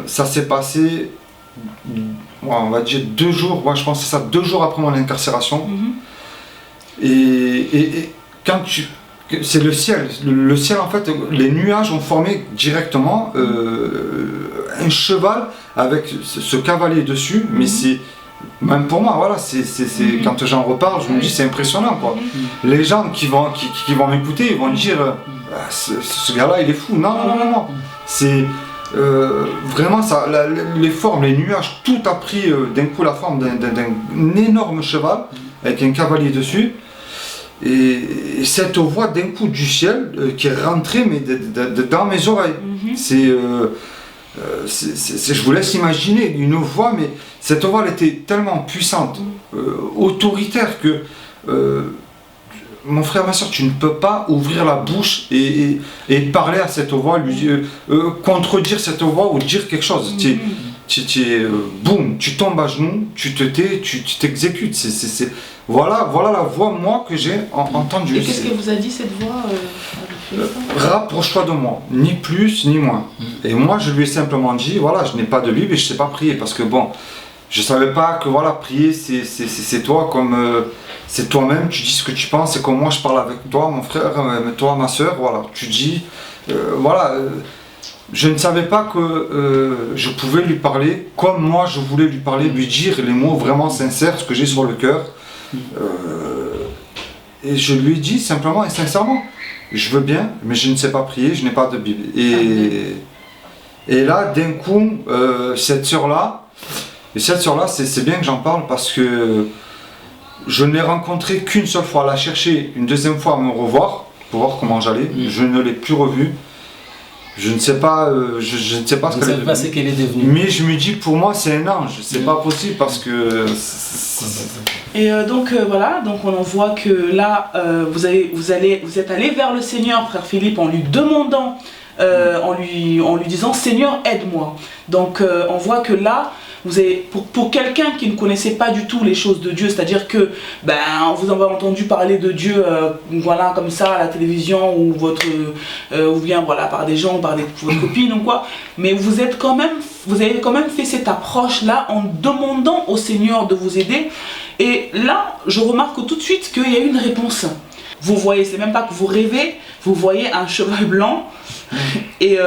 ça s'est passé, on va dire 2 jours, moi je pense que c'est ça, 2 jours après mon incarcération. Et quand c'est le ciel, en fait, les nuages ont formé directement un cheval avec ce cavalier dessus, mais c'est, même pour moi, voilà, quand j'en reparle, je me dis c'est impressionnant quoi. Les gens qui vont m'écouter, ils vont dire ce gars-là il est fou. Non. C'est vraiment ça, les formes, les nuages, tout a pris d'un coup la forme d'un énorme cheval avec un cavalier dessus. Et cette voix d'un coup du ciel qui est rentrée mais dans mes oreilles. Je vous laisse imaginer une voix, mais cette voix elle était tellement puissante, autoritaire que mon frère, ma soeur, tu ne peux pas ouvrir la bouche et parler à cette voix, contredire cette voix ou dire quelque chose. Boum, tu tombes à genoux, tu te tais, tu t'exécutes. Voilà la voix moi que j'ai entendue. Et qu'est-ce que vous a dit cette voix rapproche-toi de moi, ni plus ni moins. Et moi je lui ai simplement dit, voilà, je n'ai pas de Bible et je ne sais pas prier, parce que bon, je ne savais pas que voilà, prier c'est toi, comme c'est toi-même, tu dis ce que tu penses, c'est comme moi je parle avec toi, mon frère, toi, ma soeur, voilà, tu dis, voilà, je ne savais pas que je pouvais lui parler comme moi je voulais lui parler, lui dire les mots vraiment sincères, ce que j'ai sur le cœur. Et je lui ai dit simplement et sincèrement, je veux bien, mais je ne sais pas prier, je n'ai pas de Bible. Et là, d'un coup, cette sœur-là, c'est bien que j'en parle parce que je ne l'ai rencontrée qu'une seule fois, elle a cherché une deuxième fois à me revoir, pour voir comment j'allais, je ne l'ai plus revue. Je ne sais pas, je ne sais pas ce qu'elle est devenue. Mais je me dis, pour moi, c'est un ange. C'est pas possible parce que... Et donc voilà, donc on en voit que là, vous êtes allé vers le Seigneur, frère Philippe, en lui demandant, en lui disant, Seigneur, aide-moi. Donc on voit que là, vous avez, pour quelqu'un qui ne connaissait pas du tout les choses de Dieu, c'est-à-dire que vous avez entendu parler de Dieu voilà, comme ça à la télévision ou bien voilà, par des gens, par votre copine ou quoi, mais vous avez quand même fait cette approche-là en demandant au Seigneur de vous aider. Et là, je remarque tout de suite qu'il y a une réponse. Vous voyez, c'est même pas que vous rêvez, vous voyez un cheval blanc et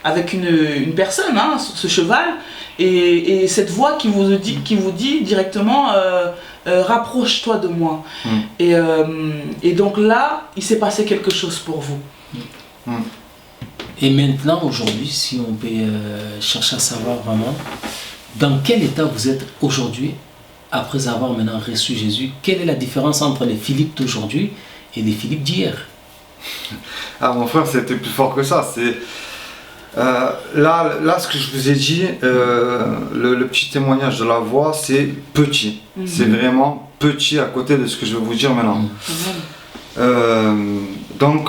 avec une personne sur ce cheval et cette voix qui vous dit directement rapproche-toi de moi. Et donc là, il s'est passé quelque chose pour vous. Et maintenant, aujourd'hui, si on peut chercher à savoir vraiment dans quel état vous êtes aujourd'hui après avoir maintenant reçu Jésus, quelle est la différence entre les Philippe d'aujourd'hui et les Philippe d'hier? Ah mon frère, c'était plus fort que ça. C'est là, ce que je vous ai dit, le petit témoignage de la voix, c'est petit. C'est vraiment petit à côté de ce que je vais vous dire maintenant. Donc,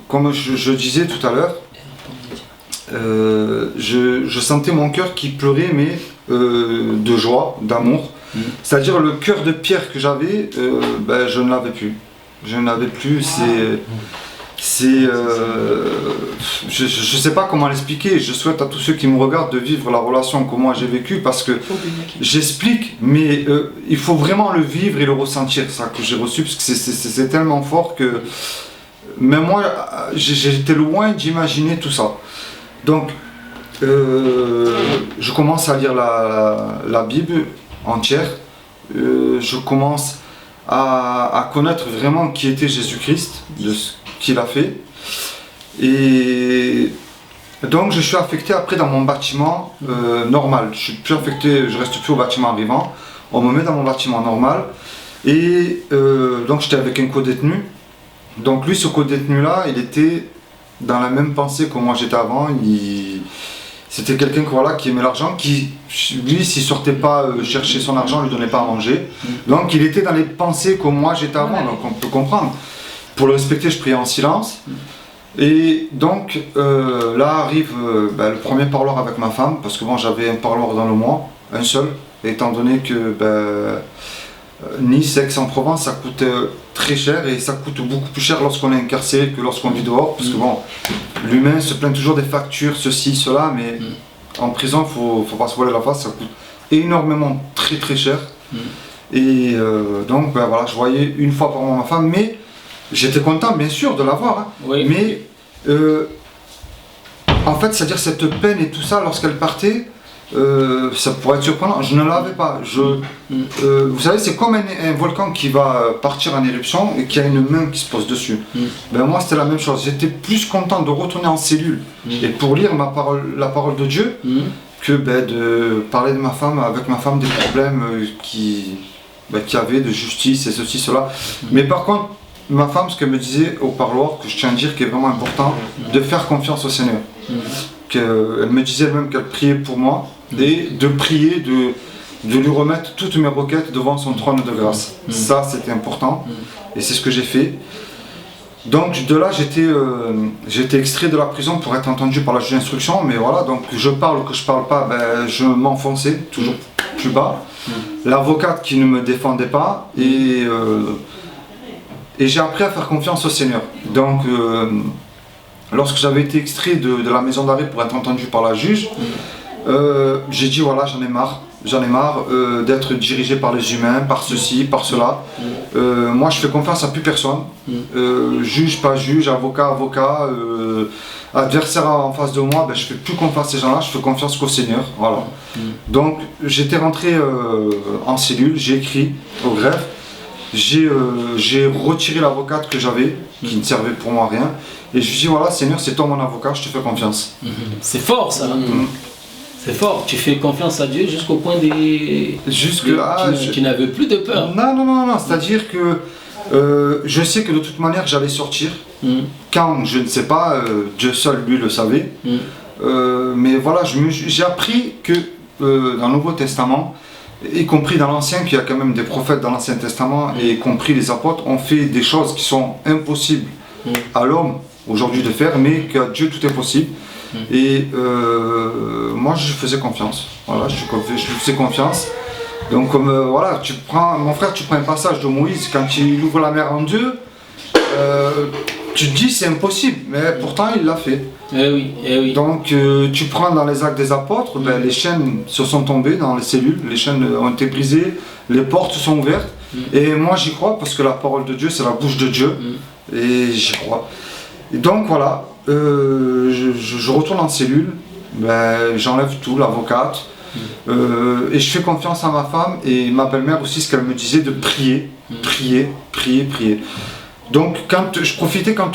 comme je disais tout à l'heure, je sentais mon cœur qui pleurait, mais de joie, d'amour. C'est-à-dire le cœur de pierre que j'avais, je ne l'avais plus. Je ne l'avais plus, je ne sais pas comment l'expliquer. Je souhaite à tous ceux qui me regardent de vivre la relation que moi j'ai vécue, parce que j'explique, mais il faut vraiment le vivre et le ressentir, ça que j'ai reçu, parce que c'est tellement fort que même moi j'étais loin d'imaginer tout ça. Donc je commence à lire la Bible entière, je commence à connaître vraiment qui était Jésus-Christ, de ce qu'il a fait. Et donc je suis affecté après dans mon bâtiment normal. Je suis plus affecté, je reste plus au bâtiment arrivant. On me met dans mon bâtiment normal. Et donc j'étais avec un co-détenu. Donc lui, ce co-détenu là, il était dans la même pensée que moi j'étais avant. C'était quelqu'un qui aimait l'argent, qui, lui, s'il sortait pas chercher son argent, on lui donnait pas à manger. Donc il était dans les pensées que moi j'étais avant, donc on peut comprendre. Pour le respecter, je priais en silence. Et donc là arrive le premier parloir avec ma femme, parce que bon, j'avais un parloir dans le mois, un seul, étant donné que Nice, Aix-en-Provence, ça coûte très cher, et ça coûte beaucoup plus cher lorsqu'on est incarcéré que lorsqu'on vit dehors, parce que bon, l'humain se plaint toujours des factures, ceci, cela, mais en prison, faut pas se voiler la face, ça coûte énormément, très très cher. Et donc voilà, je voyais une fois par mois ma femme, mais j'étais content bien sûr de la voir, mais en fait, c'est-à-dire cette peine et tout ça, lorsqu'elle partait, ça pourrait être surprenant, je ne l'avais pas. Vous savez, c'est comme un volcan qui va partir en éruption et qui a une main qui se pose dessus. Moi, c'était la même chose. J'étais plus content de retourner en cellule et pour lire la parole de Dieu que de parler de avec ma femme des problèmes qu'il y avait de justice et ceci, cela. Mais par contre, ma femme, ce qu'elle me disait au parloir, que je tiens à dire qui est vraiment important, de faire confiance au Seigneur. Elle me disait elle-même qu'elle priait pour moi, et de prier, de lui remettre toutes mes requêtes devant son trône de grâce. Ça, c'était important, et c'est ce que j'ai fait. Donc de là, j'étais extrait de la prison pour être entendu par la juge d'instruction, mais voilà, donc je parle ou que je parle pas, je m'enfonçais toujours plus bas. L'avocate qui ne me défendait pas, et et j'ai appris à faire confiance au Seigneur. Donc, lorsque j'avais été extrait de la maison d'arrêt pour être entendu par la juge, j'ai dit voilà, j'en ai marre. J'en ai marre d'être dirigé par les humains, par ceci, par cela. Moi, je fais confiance à plus personne. Juge, pas juge, avocat, avocat, adversaire en face de moi, ben, je fais plus confiance à ces gens-là, je fais confiance qu'au Seigneur. Voilà. Donc, j'étais rentré en cellule, j'ai écrit au greffe, j'ai retiré l'avocate que j'avais, qui ne servait pour moi à rien, et je lui ai dit voilà, Seigneur, c'est toi mon avocat, je te fais confiance. C'est fort ça. C'est fort, tu fais confiance à Dieu jusqu'au point tu n'avais plus de peur. Non, c'est-à-dire que je sais que de toute manière j'allais sortir. Quand, je ne sais pas, Dieu seul lui le savait. Mais voilà, j'ai appris que dans le Nouveau Testament, y compris dans l'Ancien, qu'il y a quand même des prophètes dans l'Ancien Testament, et y compris les apôtres, ont fait des choses qui sont impossibles à l'homme aujourd'hui de faire, mais qu'à Dieu tout est possible. Et moi je faisais confiance, voilà, je lui faisais confiance. Donc comme voilà, mon frère, tu prends un passage de Moïse, quand il ouvre la mer en deux, tu te dis c'est impossible, mais pourtant il l'a fait. Oui. Donc tu prends dans les actes des apôtres, ben, les chaînes se sont tombées dans les cellules, les chaînes ont été brisées, les portes sont ouvertes. Et moi j'y crois parce que la parole de Dieu c'est la bouche de Dieu, et j'y crois. Et donc voilà, je retourne en cellule, ben, j'enlève tout, l'avocate, et je fais confiance à ma femme et ma belle-mère aussi, ce qu'elle me disait de prier. Donc je profitais quand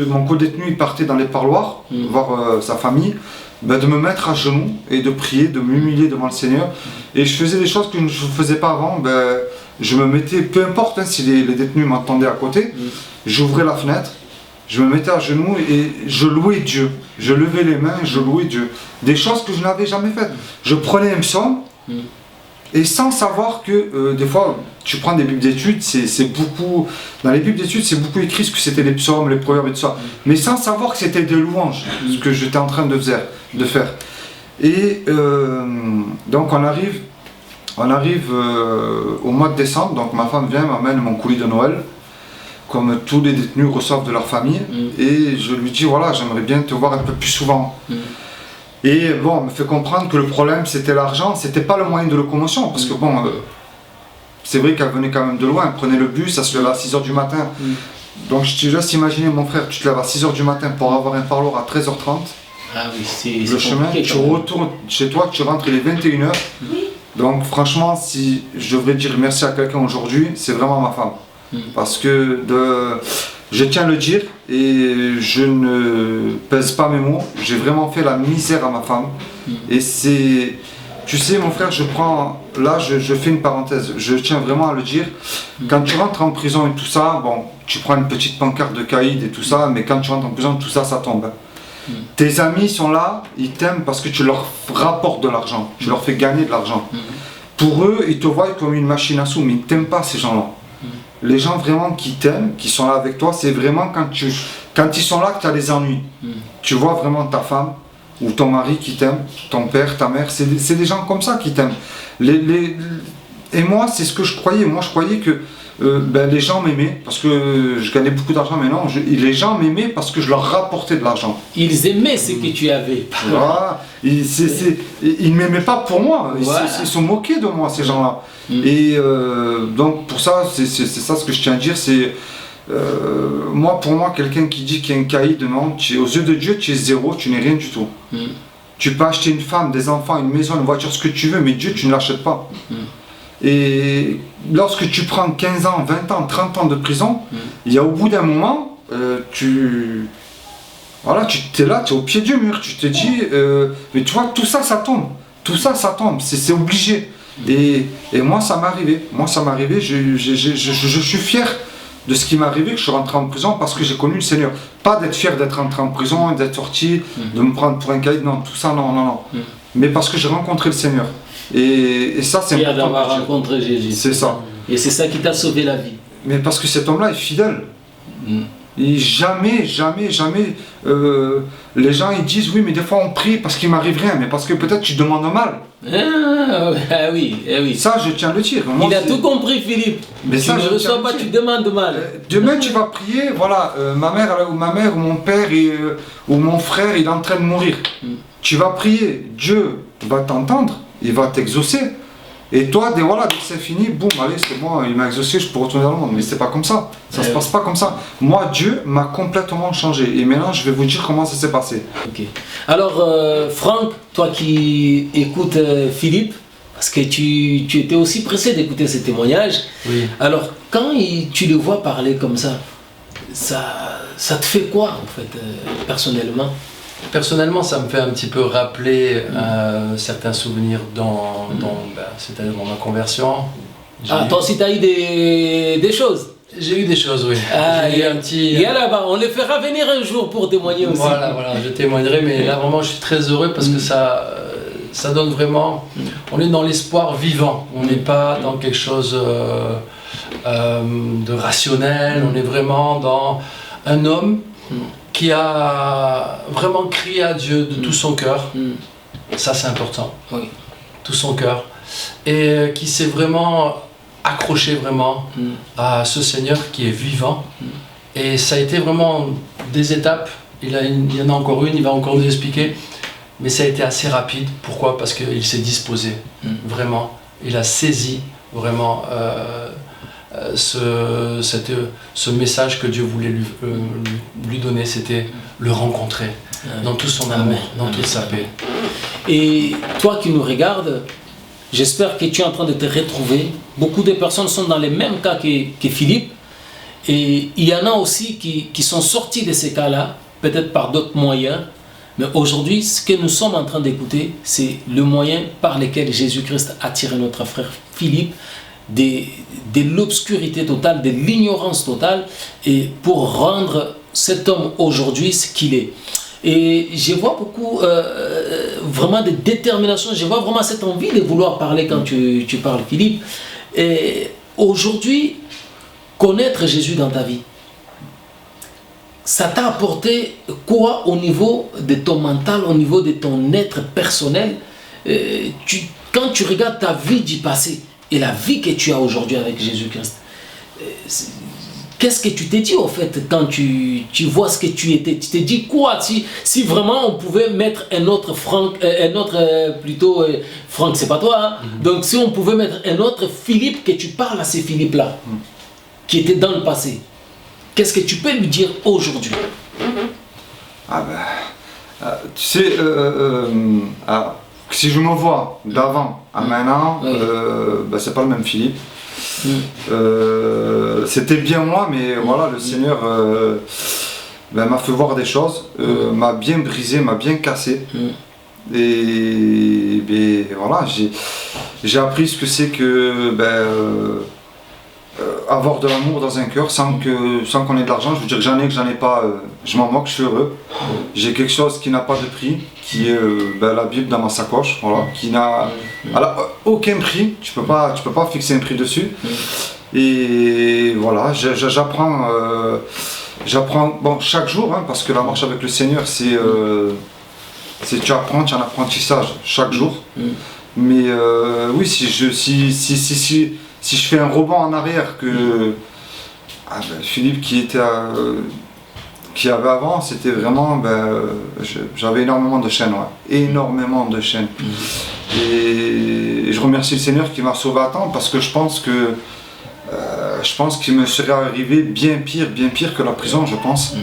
mon co-détenu partait dans les parloirs, voir sa famille, ben, de me mettre à genoux et de prier, de m'humilier devant le Seigneur. Et je faisais des choses que je ne faisais pas avant, ben, je me mettais, peu importe hein, si les détenus m'entendaient à côté, j'ouvrais la fenêtre. Je me mettais à genoux et je louais Dieu. Je levais les mains et je louais Dieu. Des choses que je n'avais jamais faites. Je prenais un psaume et sans savoir que des fois, tu prends des bibles d'études, c'est beaucoup... Dans les bibles d'études, c'est beaucoup écrit ce que c'était les psaumes, les proverbes et tout ça. Mais sans savoir que c'était des louanges, ce que j'étais en train de faire. Et donc on arrive au mois de décembre, donc ma femme vient, m'amène mon colis de Noël, comme tous les détenus reçoivent de leur famille, et je lui dis voilà, j'aimerais bien te voir un peu plus souvent. Et bon, elle me fait comprendre que le problème c'était l'argent, c'était pas le moyen de locomotion, parce que bon, c'est vrai qu'elle venait quand même de loin, elle prenait le bus, elle se levait à 6h du matin. Donc je te laisse imaginer mon frère, tu te lèves à 6h du matin pour avoir un parloir à 13h30. Ah oui, c'est le chemin, tu retournes chez toi, tu rentres, il est 21h. Donc franchement, si je devrais dire merci à quelqu'un aujourd'hui, c'est vraiment ma femme. Parce que je tiens à le dire et je ne pèse pas mes mots, j'ai vraiment fait la misère à ma femme. Et c'est, tu sais mon frère, je fais une parenthèse, je tiens vraiment à le dire, quand tu rentres en prison et tout ça, bon, tu prends une petite pancarte de caïd et tout ça, mais quand tu rentres en prison, tout ça, ça tombe. Tes amis sont là, ils t'aiment parce que tu leur rapportes de l'argent, tu leur fais gagner de l'argent. Pour eux, ils te voient comme une machine à sous, mais ils ne t'aiment pas ces gens-là. Les gens vraiment qui t'aiment, qui sont là avec toi, c'est vraiment quand ils sont là que tu as des ennuis. Tu vois vraiment ta femme ou ton mari qui t'aime, ton père, ta mère, c'est des gens comme ça qui t'aiment. Et moi, c'est ce que je croyais. Moi, je croyais que les gens m'aimaient parce que je gagnais beaucoup d'argent, mais non, les gens m'aimaient parce que je leur rapportais de l'argent. Ils aimaient ce que tu avais. Voilà. Ils ne m'aimaient pas pour moi, ils se moquaient de moi, ces gens-là. Et donc pour ça, c'est ça ce que je tiens à dire, c'est pour moi, quelqu'un qui dit qu'il y a un caïd, non, aux yeux de Dieu, tu es zéro, tu n'es rien du tout. Tu peux acheter une femme, des enfants, une maison, une voiture, ce que tu veux, mais Dieu, tu ne l'achètes pas. Et lorsque tu prends 15 ans, 20 ans, 30 ans de prison, il y a au bout d'un moment, tu es là, tu es au pied du mur, tu te dis, mais tu vois, tout ça, ça tombe. Tout ça, ça tombe, c'est obligé. Et moi, ça m'est arrivé, je suis fier de ce qui m'est arrivé, que je suis rentré en prison parce que j'ai connu le Seigneur. Pas d'être fier d'être rentré en prison, d'être sorti, de me prendre pour un caïd, non, tout ça, non. Mais parce que j'ai rencontré le Seigneur. Et ça, c'est important. D'avoir rencontré Jésus. C'est ça. Et c'est ça qui t'a sauvé la vie. Mais parce que cet homme-là est fidèle. Et jamais, jamais, jamais, les gens ils disent oui mais des fois on prie parce qu'il m'arrive rien, mais parce que peut-être tu demandes mal. Oui, eh oui. Ça je tiens à le dire. Moi, Il a tout compris, Philippe. Mais tu ça, ne je reçois tiens à pas, le tu dire. demandes mal. Demain tu vas prier, voilà, ma mère ou mon père ou mon frère il est en train de mourir. Tu vas prier, Dieu va t'entendre, il va t'exaucer. Et toi, dès que c'est fini, boum, allez, c'est bon, il m'a exaucé, je peux retourner dans le monde. Mais c'est pas comme ça. Ça se passe pas comme ça. Moi, Dieu m'a complètement changé. Et maintenant, je vais vous dire comment ça s'est passé. Ok. Alors, Franck, toi qui écoutes Philippe, parce que tu étais aussi pressé d'écouter ces témoignages. Oui. Alors, quand tu le vois parler comme ça te fait quoi, en fait, personnellement? Personnellement, ça me fait un petit peu rappeler certains souvenirs c'est-à-dire dans ma conversion. Toi aussi, tu as eu des choses. J'ai eu des choses, oui. J'ai eu un petit... Il y a là-bas, on les fera venir un jour pour témoigner aussi. Voilà, je témoignerai, mais là vraiment je suis très heureux parce que ça donne vraiment... On est dans l'espoir vivant, on n'est pas dans quelque chose de rationnel, on est vraiment dans un homme qui a vraiment crié à Dieu de tout son cœur. Ça c'est important, oui. Tout son cœur. Et qui s'est vraiment accroché vraiment à ce Seigneur qui est vivant. Et ça a été vraiment des étapes. Il y en a encore une, il va encore nous expliquer. Mais ça a été assez rapide. Pourquoi? Parce qu'il s'est disposé, vraiment. Il a saisi vraiment ce message que Dieu voulait lui donner. C'était le rencontrer dans tout son amour, dans toute sa paix. Et toi qui nous regardes, j'espère que tu es en train de te retrouver. Beaucoup de personnes sont dans les mêmes cas que Philippe. Et il y en a aussi qui sont sortis de ces cas-là, peut-être par d'autres moyens. Mais aujourd'hui, ce que nous sommes en train d'écouter, c'est le moyen par lequel Jésus-Christ a tiré notre frère Philippe de l'obscurité totale, de l'ignorance totale, et pour rendre cet homme aujourd'hui ce qu'il est. Et je vois beaucoup vraiment de détermination, je vois vraiment cette envie de vouloir parler quand tu parles, Philippe. Et aujourd'hui, connaître Jésus dans ta vie, ça t'a apporté quoi au niveau de ton mental, au niveau de ton être personnel? Quand tu regardes ta vie du passé et la vie que tu as aujourd'hui avec Jésus-Christ, qu'est-ce que tu t'es dit au fait quand tu vois ce que tu étais? Tu t'es dit quoi si vraiment on pouvait mettre un autre Franck, Franck c'est pas toi, hein? Donc si on pouvait mettre un autre Philippe, que tu parles à ces Philippe-là, qui était dans le passé, qu'est-ce que tu peux lui dire aujourd'hui? Tu sais, si je me vois d'avant à maintenant, c'est pas le même Philippe. C'était bien moi, mais voilà, le Seigneur m'a fait voir des choses, m'a bien brisé, m'a bien cassé. Et voilà, j'ai appris ce que c'est que avoir de l'amour dans un cœur sans qu'on ait de l'argent. Je veux dire que j'en ai pas, je m'en moque, je suis heureux. J'ai quelque chose qui n'a pas de prix, qui est la Bible dans ma sacoche, voilà, qui n'a aucun prix. Tu peux pas fixer un prix dessus. Et voilà, j'apprends chaque jour, hein, parce que la marche avec le Seigneur, c'est tu apprends, tu as un apprentissage chaque jour. Mais oui, si je fais un rebond en arrière que Philippe qui avait avant, c'était vraiment, j'avais énormément de chaînes, énormément de chaînes. Et je remercie le Seigneur qui m'a sauvé à temps, parce que je pense qu'il me serait arrivé bien pire que la prison, je pense,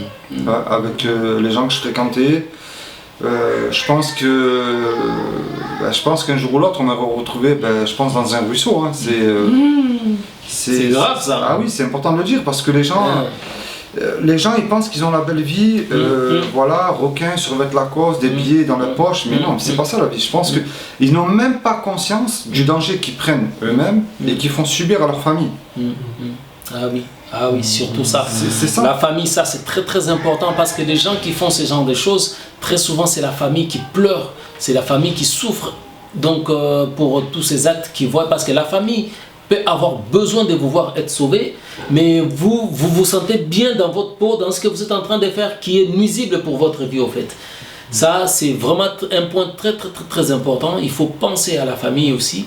avec les gens que je fréquentais. Je pense qu'un jour ou l'autre on m'aurait retrouvé, je pense, dans un ruisseau, hein. C'est grave ça. Ah oui, c'est important de le dire, parce que les gens ils pensent qu'ils ont la belle vie, voilà, requins survêtent la cause, des billets dans la poche, mais non, c'est pas ça la vie. Je pense qu'ils n'ont même pas conscience du danger qu'ils prennent eux-mêmes et qu'ils font subir à leur famille. Ah oui, surtout ça. C'est ça. La famille, ça c'est très très important, parce que les gens qui font ce genre de choses, très souvent c'est la famille qui pleure, c'est la famille qui souffre donc pour tous ces actes qu'ils voient, parce que la famille peut avoir besoin de vous voir être sauvé, mais vous sentez bien dans votre peau, dans ce que vous êtes en train de faire, qui est nuisible pour votre vie au fait. Ça, c'est vraiment un point très important. Il faut penser à la famille aussi,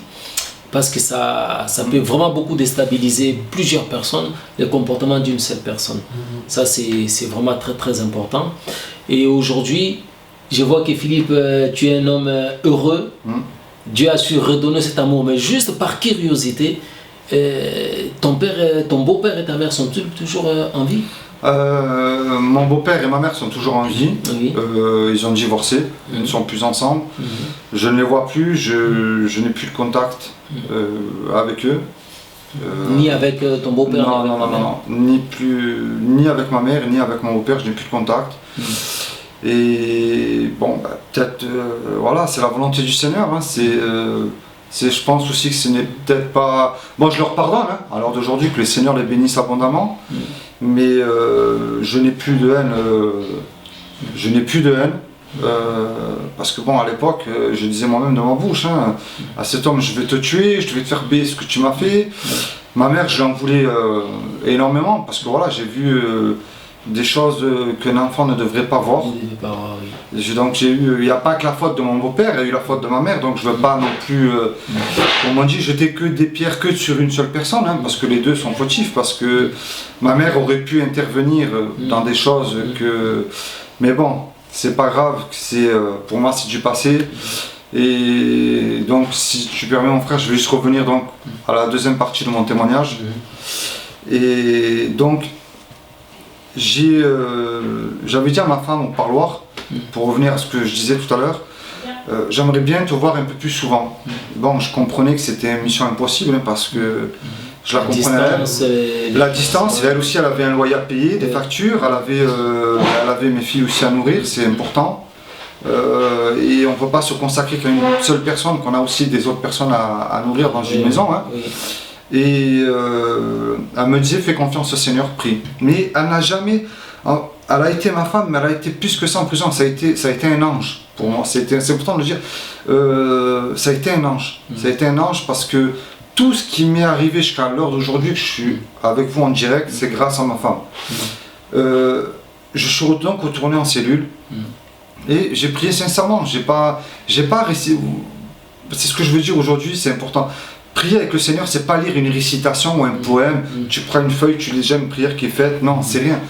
parce que ça peut vraiment beaucoup déstabiliser plusieurs personnes, le comportement d'une seule personne. Ça, c'est vraiment très important. Et aujourd'hui, je vois que Philippe, tu es un homme heureux. Dieu a su redonner cet amour, mais juste par curiosité, ton beau-père et ta mère sont-ils toujours en vie? Mon beau-père et ma mère sont toujours en vie. Oui. Ils ont divorcé, ils ne sont plus ensemble. Je ne les vois plus, je n'ai plus de contact avec eux. Ni avec ton beau-père? Non, ni avec ma mère, ni avec mon beau-père, je n'ai plus de contact. Et bon, peut-être, voilà, c'est la volonté du Seigneur. Hein, je pense aussi que ce n'est peut-être pas... Bon, je leur pardonne, hein, à l'heure d'aujourd'hui, que le Seigneur les bénisse abondamment. Mais je n'ai plus de haine. Parce que bon, à l'époque, je disais moi-même de ma bouche, hein, à cet homme, je vais te tuer, je vais te faire payer ce que tu m'as fait. Ma mère, je l'en voulais énormément, parce que voilà, j'ai vu des choses qu'un enfant ne devrait pas voir. Donc il n'y a pas que la faute de mon beau-père, il y a eu la faute de ma mère, donc je ne veux pas non plus, on m'a dit, jeter que des pierres que sur une seule personne, hein, parce que les deux sont fautifs, parce que ma mère aurait pu intervenir dans des choses que... Mais bon, c'est pas grave, pour moi c'est du passé. Et donc si tu permets mon frère, je vais juste revenir donc à la deuxième partie de mon témoignage. Et donc j'avais dit à ma femme au parloir, pour revenir à ce que je disais tout à l'heure, j'aimerais bien te voir un peu plus souvent. Bon, je comprenais que c'était une mission impossible, hein, parce que je la comprenais. La distance, elle aussi, elle avait un loyer à payer, des factures, elle avait mes filles aussi à nourrir, c'est important. Et on ne peut pas se consacrer qu'à une seule personne, qu'on a aussi des autres personnes à nourrir dans une maison. Hein. Et elle me disait, fais confiance au Seigneur, prie. Mais elle n'a jamais... Elle a été ma femme, mais elle a été plus que ça en prison. Ça a été un ange pour moi. C'est important de le dire. Ça a été un ange. Ça a été un ange parce que tout ce qui m'est arrivé jusqu'à l'heure d'aujourd'hui, que je suis avec vous en direct, c'est grâce à ma femme. Je suis donc retourné en cellule et j'ai prié sincèrement. J'ai pas resté... C'est ce que je veux dire aujourd'hui, c'est important. Prier avec le Seigneur, c'est pas lire une récitation ou un poème. Tu prends une feuille, tu lis déjà une prière qui est faite. Non, c'est rien.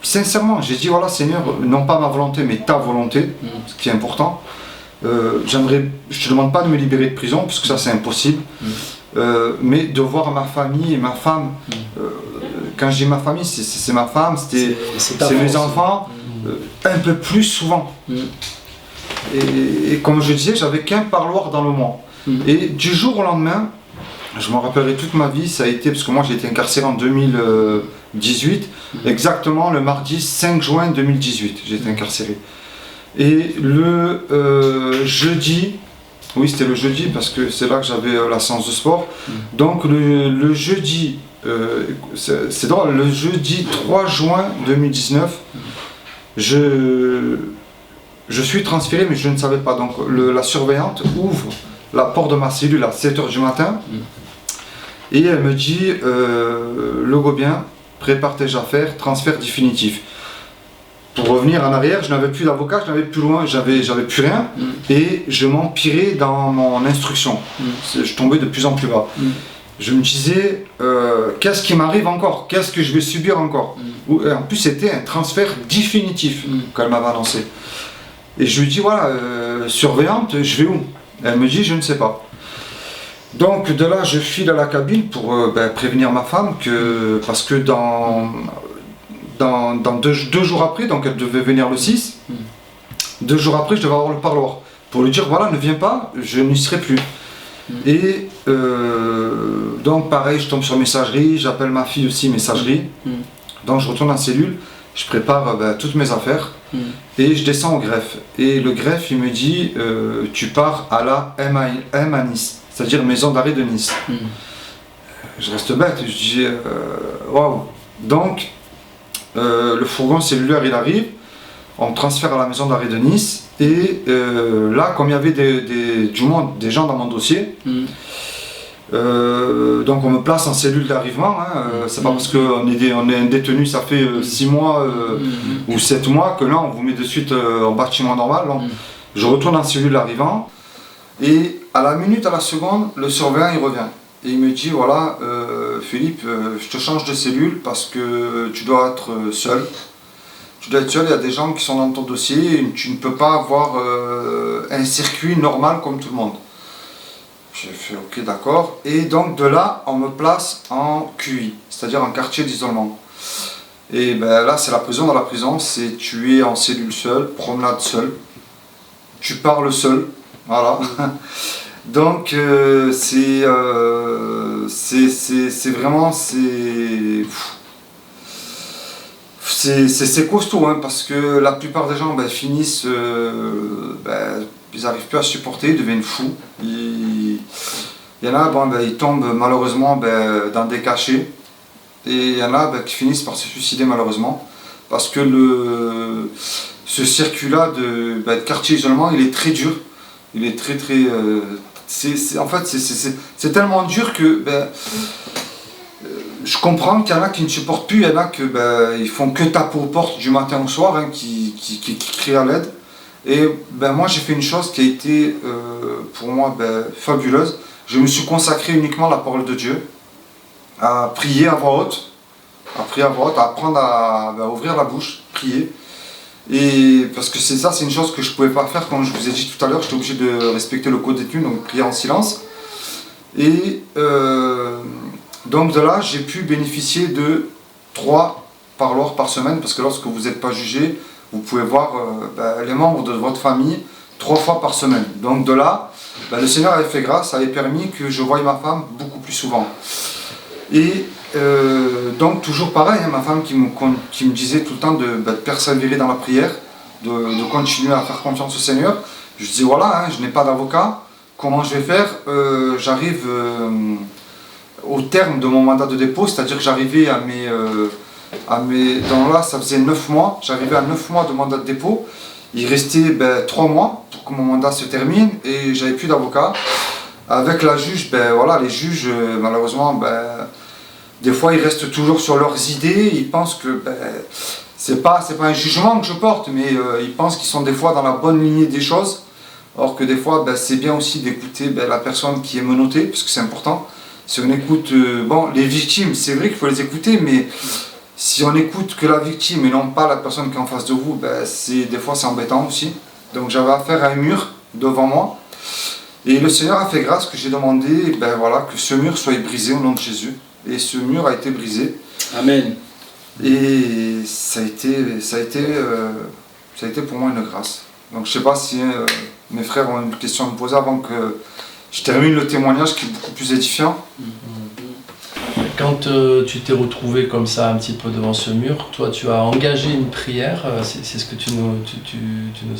Sincèrement, j'ai dit voilà Seigneur, non pas ma volonté, mais ta volonté, ce qui est important. Je te demande pas de me libérer de prison, parce que ça c'est impossible. Mais de voir ma famille et ma femme. Quand je dis ma famille, c'est ma femme, c'est mes enfants, un peu plus souvent. Et comme je disais, j'avais qu'un parloir dans le mois. Et du jour au lendemain, je m'en rappellerai toute ma vie, ça a été, parce que moi j'ai été incarcéré en 2018, exactement le mardi 5 juin 2018, j'ai été incarcéré. Et le jeudi, oui c'était le jeudi parce que c'est là que j'avais la séance de sport, donc le jeudi, c'est drôle, le jeudi 3 juin 2019, je suis transféré mais je ne savais pas, donc la surveillante ouvre la porte de ma cellule à 7 h du matin et elle me dit le Gobien, prépare tes affaires, transfert définitif. Pour revenir en arrière, je n'avais plus d'avocat, je n'avais plus loin, j'avais plus rien et je m'empirais dans mon instruction. Je tombais de plus en plus bas. Je me disais qu'est-ce qui m'arrive encore, qu'est-ce que je vais subir encore. En plus c'était un transfert définitif qu'elle m'avait annoncé. Et je lui dis voilà, surveillante, je vais où? Elle me dit je ne sais pas. Donc de là je file à la cabine pour prévenir ma femme que, parce que dans deux jours après, donc elle devait venir le 6, 2 jours après je devais avoir le parloir pour lui dire voilà ne viens pas, je n'y serai plus. Et donc pareil je tombe sur messagerie, j'appelle ma fille aussi messagerie, donc je retourne en cellule, je prépare toutes mes affaires et je descends au greffe. Et le greffe il me dit tu pars à la M à Nice, c'est-à-dire maison d'arrêt de Nice. Je reste bête, je dis waouh. Donc le fourgon cellulaire il arrive, on me transfère à la maison d'arrêt de Nice et là comme il y avait du monde, des gens dans mon dossier, Donc on me place en cellule d'arrivement, c'est pas parce qu'on est un détenu, ça fait 6 mois ou 7 mois que là on vous met de suite en bâtiment normal. Donc, je retourne en cellule d'arrivant et à la minute, à la seconde, le surveillant il revient. Et il me dit voilà Philippe, je te change de cellule parce que tu dois être seul. Tu dois être seul, il y a des gens qui sont dans ton dossier et tu ne peux pas avoir un circuit normal comme tout le monde. J'ai fait ok d'accord, et donc de là on me place en QI, c'est-à-dire en quartier d'isolement. Et ben là c'est la prison, dans la prison c'est tu es en cellule seule, promenade seule, tu parles seul, voilà. Donc c'est vraiment c'est costaud parce que la plupart des gens finissent ils n'arrivent plus à supporter, ils deviennent fous. Il y en a, ils tombent malheureusement dans des cachets. Et il y en a qui finissent par se suicider malheureusement. Parce que ce circuit-là de quartier isolement, il est très dur. Il est très très... en fait, c'est tellement dur que... je comprends qu'il y en a qui ne supportent plus, il y en a qui ils font que taper aux portes du matin au soir, qui crient à l'aide. Et moi j'ai fait une chose qui a été pour moi fabuleuse. Je me suis consacré uniquement à la parole de Dieu, à prier à voix haute, à apprendre à ouvrir la bouche, prier. Et parce que c'est une chose que je ne pouvais pas faire, comme je vous ai dit tout à l'heure, j'étais obligé de respecter le code d'étude, donc prier en silence. Et donc de là j'ai pu bénéficier de 3 parloirs par semaine, parce que lorsque vous n'êtes pas jugé, vous pouvez voir les membres de votre famille 3 fois par semaine. Donc de là, le Seigneur avait fait grâce, avait permis que je voie ma femme beaucoup plus souvent. Et donc toujours pareil, ma femme qui me disait tout le temps de persévérer dans la prière, de continuer à faire confiance au Seigneur. Je dis voilà, je n'ai pas d'avocat, comment je vais faire? J'arrive au terme de mon mandat de dépôt, c'est-à-dire que j'arrivais à mes... donc là ça faisait 9 mois, j'arrivais à 9 mois de mandat de dépôt, il restait 3 mois pour que mon mandat se termine et j'avais plus d'avocat. Avec la juge, les juges malheureusement des fois ils restent toujours sur leurs idées, ils pensent que c'est pas un jugement que je porte, mais ils pensent qu'ils sont des fois dans la bonne lignée des choses, or que des fois c'est bien aussi d'écouter la personne qui est menottée, parce que c'est important. Si on écoute les victimes, c'est vrai qu'il faut les écouter, mais si on écoute que la victime et non pas la personne qui est en face de vous, des fois c'est embêtant aussi. Donc j'avais affaire à un mur devant moi. Et le Seigneur a fait grâce que j'ai demandé que ce mur soit brisé au nom de Jésus. Et ce mur a été brisé. Amen. Et ça a été pour moi une grâce. Donc je ne sais pas si mes frères ont une question à me poser avant que je termine le témoignage qui est beaucoup plus édifiant. Quand tu t'es retrouvé comme ça un petit peu devant ce mur, toi tu as engagé une prière, c'est ce que tu nous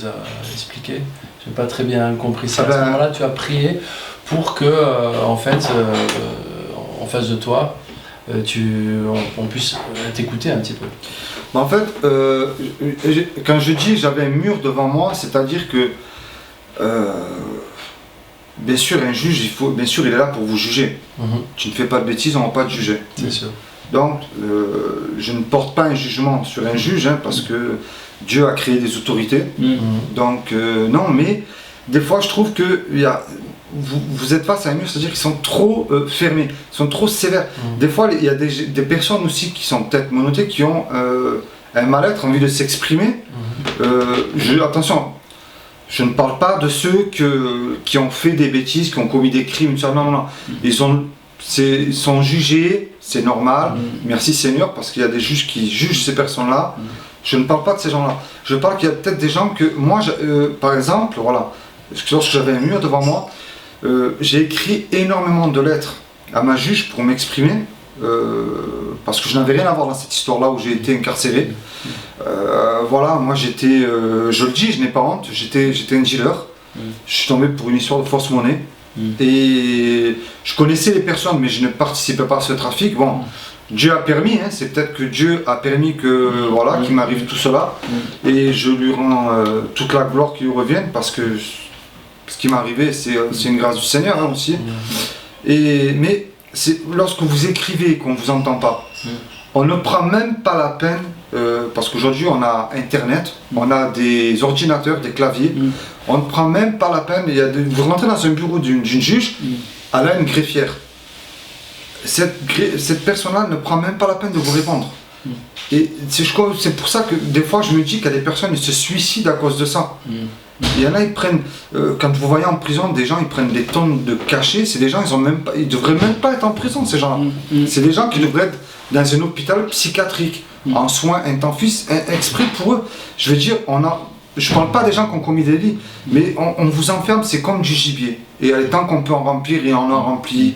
as expliqué. Je n'ai pas très bien compris ça. À ce moment-là, tu as prié pour que, en face de toi, on puisse t'écouter un petit peu. En fait, quand je dis j'avais un mur devant moi, c'est-à-dire que bien sûr, un juge, il est là pour vous juger. Tu ne fais pas de bêtises, on ne va pas te juger. C'est sûr. Donc, je ne porte pas un jugement sur un juge, parce que Dieu a créé des autorités. Donc, non, mais des fois, je trouve que vous êtes face à un mur, c'est-à-dire qu'ils sont trop fermés, ils sont trop sévères. Des fois, il y a des personnes aussi qui sont peut-être monothées, qui ont un mal-être, envie de s'exprimer. Attention, je ne parle pas de ceux qui ont fait des bêtises, qui ont commis des crimes. Non. Ils sont jugés, c'est normal. Merci Seigneur, parce qu'il y a des juges qui jugent ces personnes-là. Je ne parle pas de ces gens-là. Je parle qu'il y a peut-être des gens que moi, par exemple, lorsque j'avais un mur devant moi, j'ai écrit énormément de lettres à ma juge pour m'exprimer, parce que je n'avais rien à voir dans cette histoire-là où j'ai été incarcéré. Moi j'étais, je le dis, je n'ai pas honte, j'étais un dealer. Je suis tombé pour une histoire de fausse monnaie. Et je connaissais les personnes, mais je ne participais pas à ce trafic. Bon, Dieu a permis, c'est peut-être que Dieu a permis qu'il m'arrive tout cela. Et je lui rends toute la gloire qui lui revienne, parce que ce qui m'est arrivé, c'est une grâce du Seigneur aussi. Mais lorsque vous écrivez et qu'on ne vous entend pas, on ne prend même pas la peine, parce qu'aujourd'hui on a Internet, on a des ordinateurs, des claviers, on ne prend même pas la peine, vous rentrez dans un bureau d'une juge, elle a une greffière. Cette personne-là ne prend même pas la peine de vous répondre. Et c'est pour ça que des fois je me dis qu'il y a des personnes qui se suicident à cause de ça. Il y en a, ils prennent, quand vous voyez en prison des gens, ils prennent des tonnes de cachets, c'est des gens, ils devraient même pas être en prison, ces gens-là. C'est des gens qui devraient être dans un hôpital psychiatrique, en soins intensifs, exprès pour eux. Je veux dire, je parle pas des gens qui ont commis des délits, mais on vous enferme, c'est comme du gibier. Et tant qu'on peut en remplir, et on en remplit.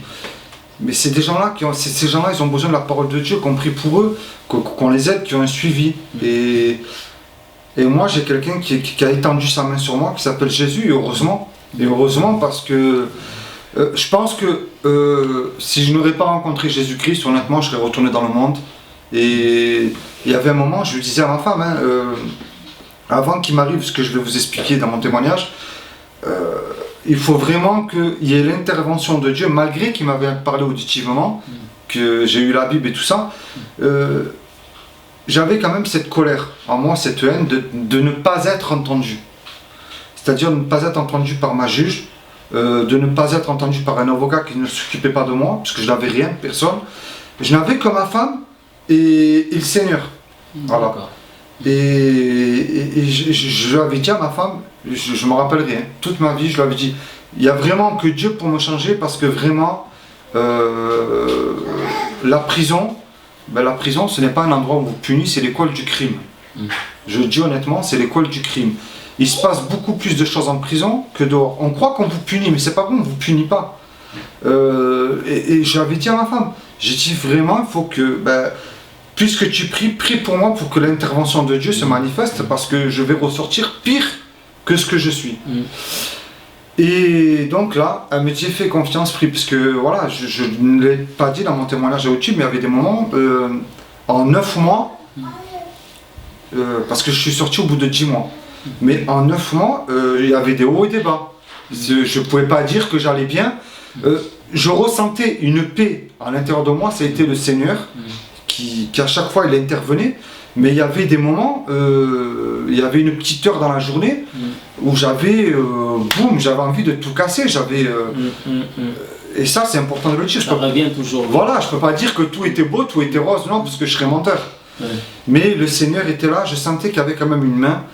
Mais c'est des gens-là, ces gens-là, ils ont besoin de la parole de Dieu, qu'on prie pour eux, qu'on les aide, qui ont un suivi. Et moi, j'ai quelqu'un qui a étendu sa main sur moi, qui s'appelle Jésus, et heureusement. Et heureusement parce que je pense que si je n'aurais pas rencontré Jésus-Christ, honnêtement, je serais retourné dans le monde. Et il y avait un moment, je lui disais à ma femme, avant qu'il m'arrive ce que je vais vous expliquer dans mon témoignage, il faut vraiment qu'il y ait l'intervention de Dieu, malgré qu'il m'avait parlé auditivement, que j'ai eu la Bible et tout ça. J'avais quand même cette colère en moi, cette haine de ne pas être entendu. C'est-à-dire de ne pas être entendu par ma juge, de ne pas être entendu par un avocat qui ne s'occupait pas de moi, parce que je n'avais rien, personne. Je n'avais que ma femme et le Seigneur. Voilà. Et je lui avais dit à ma femme, je me rappelle rien, toute ma vie je lui avais dit, il n'y a vraiment que Dieu pour me changer, parce que vraiment, la prison, ce n'est pas un endroit où on vous punit, c'est l'école du crime. Je le dis honnêtement, c'est l'école du crime. Il se passe beaucoup plus de choses en prison que dehors. On croit qu'on vous punit, mais c'est pas bon, on ne vous punit pas. Et j'avais dit à ma femme, j'ai dit vraiment, il faut que, puisque tu prie pour moi pour que l'intervention de Dieu se manifeste, parce que je vais ressortir pire que ce que je suis. Et donc là, elle me dit fais confiance, prie, parce que voilà, je ne l'ai pas dit dans mon témoignage à YouTube, mais il y avait des moments, en 9 mois, parce que je suis sorti au bout de 10 mois, mais en 9 mois, il y avait des hauts et des bas. Je ne pouvais pas dire que j'allais bien. Je ressentais une paix à l'intérieur de moi, ça a été le Seigneur qui à chaque fois il intervenait. Mais il y avait des moments, il y avait une petite heure dans la journée où j'avais envie de tout casser. Et ça, c'est important de le dire. Ça revient toujours. Voilà, je ne peux pas dire que tout était beau, tout était rose, non, parce que je serais menteur. Mais le Seigneur était là, je sentais qu'il y avait quand même une main.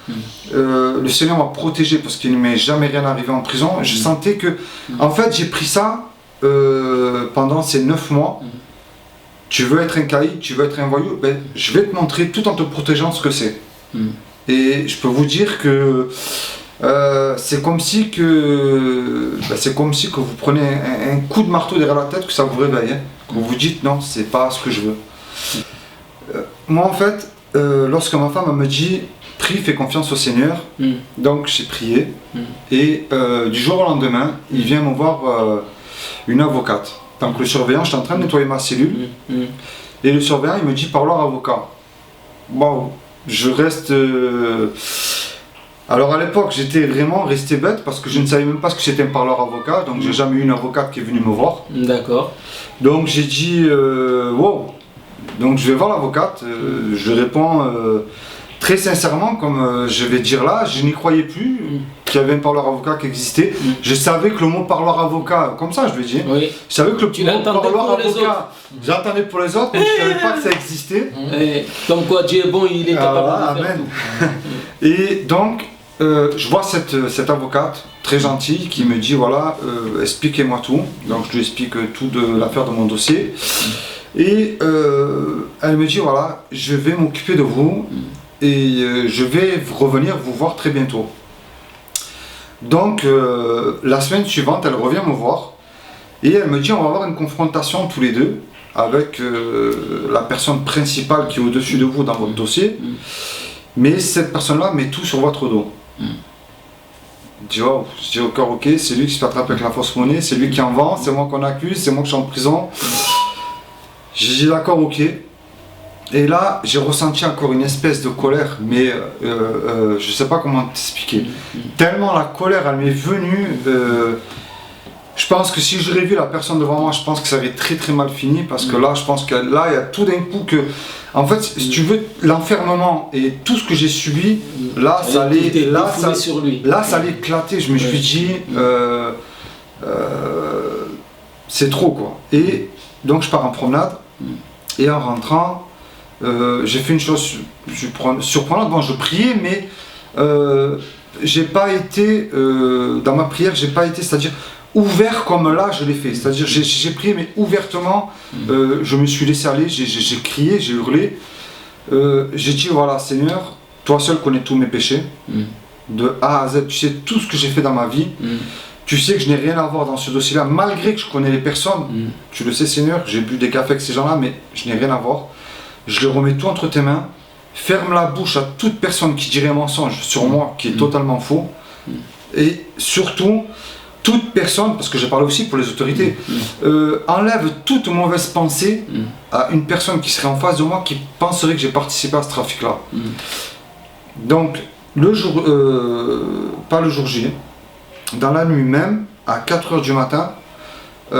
Le Seigneur m'a protégé parce qu'il ne m'est jamais rien arrivé en prison. Je sentais que, en fait, j'ai pris ça pendant ces 9 mois. Tu veux être un caïd, tu veux être un voyou, je vais te montrer tout en te protégeant ce que c'est. Et je peux vous dire que c'est comme si que vous prenez un coup de marteau derrière la tête, que ça vous réveille, que vous vous dites non, c'est pas ce que je veux. Moi en fait, lorsque ma femme me dit prie, fais confiance au Seigneur, donc j'ai prié, et du jour au lendemain, il vient me voir une avocate. Donc le surveillant, j'étais en train de nettoyer ma cellule, et le surveillant il me dit parloir avocat. Waouh, je reste. Alors à l'époque j'étais vraiment resté bête parce que je ne savais même pas ce que c'était un parloir avocat, donc j'ai jamais eu une avocate qui est venue me voir. D'accord. Donc j'ai dit wow. Donc je vais voir l'avocate, je réponds très sincèrement, comme je vais dire là, je n'y croyais plus qu'il y avait un parloir avocat qui existait. Je savais que le mot parloir avocat, comme ça je vais dire, je savais que le mot parloir avocat, j'entendais pour les autres, mais je ne savais pas que ça existait. Comme quoi Dieu est bon, il est capable de faire tout. Et donc, je vois cette avocate très gentille qui me dit voilà, expliquez-moi tout. Donc je lui explique tout de l'affaire de mon dossier. Et elle me dit voilà, je vais m'occuper de vous et je vais revenir vous voir très bientôt. Donc la semaine suivante, elle revient me voir et elle me dit on va avoir une confrontation tous les deux avec la personne principale qui est au-dessus de vous dans votre dossier, mais cette personne-là met tout sur votre dos. Je dis ok, c'est lui qui se fait attraper avec la fausse monnaie, c'est lui qui en vend, c'est moi qu'on accuse, c'est moi qui suis en prison. J'ai dit d'accord, ok. Et là, j'ai ressenti encore une espèce de colère, mais je sais pas comment t'expliquer. Tellement la colère, elle m'est venue. Je pense que si j'aurais vu la personne devant moi, je pense que ça aurait très très mal fini parce que là, je pense que là, il y a tout d'un coup que, en fait, si tu veux, l'enfermement et tout ce que j'ai subi, là, ça allait, sur lui. là, ça allait éclater. Je me suis dit, c'est trop quoi. Et donc, je pars en promenade et en rentrant, j'ai fait une chose surprenante. Bon, je priais, mais j'ai pas été dans ma prière, j'ai pas été, c'est-à-dire ouvert comme là je l'ai fait, c'est-à-dire j'ai prié mais ouvertement, je me suis laissé aller, j'ai crié, j'ai hurlé, j'ai dit voilà Seigneur, toi seul connais tous mes péchés, de A à Z, tu sais tout ce que j'ai fait dans ma vie, tu sais que je n'ai rien à voir dans ce dossier-là, malgré que je connais les personnes, tu le sais Seigneur, j'ai bu des cafés avec ces gens-là, mais je n'ai rien à voir, je le remets tout entre tes mains, ferme la bouche à toute personne qui dirait un mensonge sur moi, qui est totalement faux, et surtout, toute personne, parce que je parle aussi pour les autorités, enlève toute mauvaise pensée à une personne qui serait en face de moi qui penserait que j'ai participé à ce trafic-là. Donc, le jour, pas le jour J, dans la nuit même, à 4h du matin, je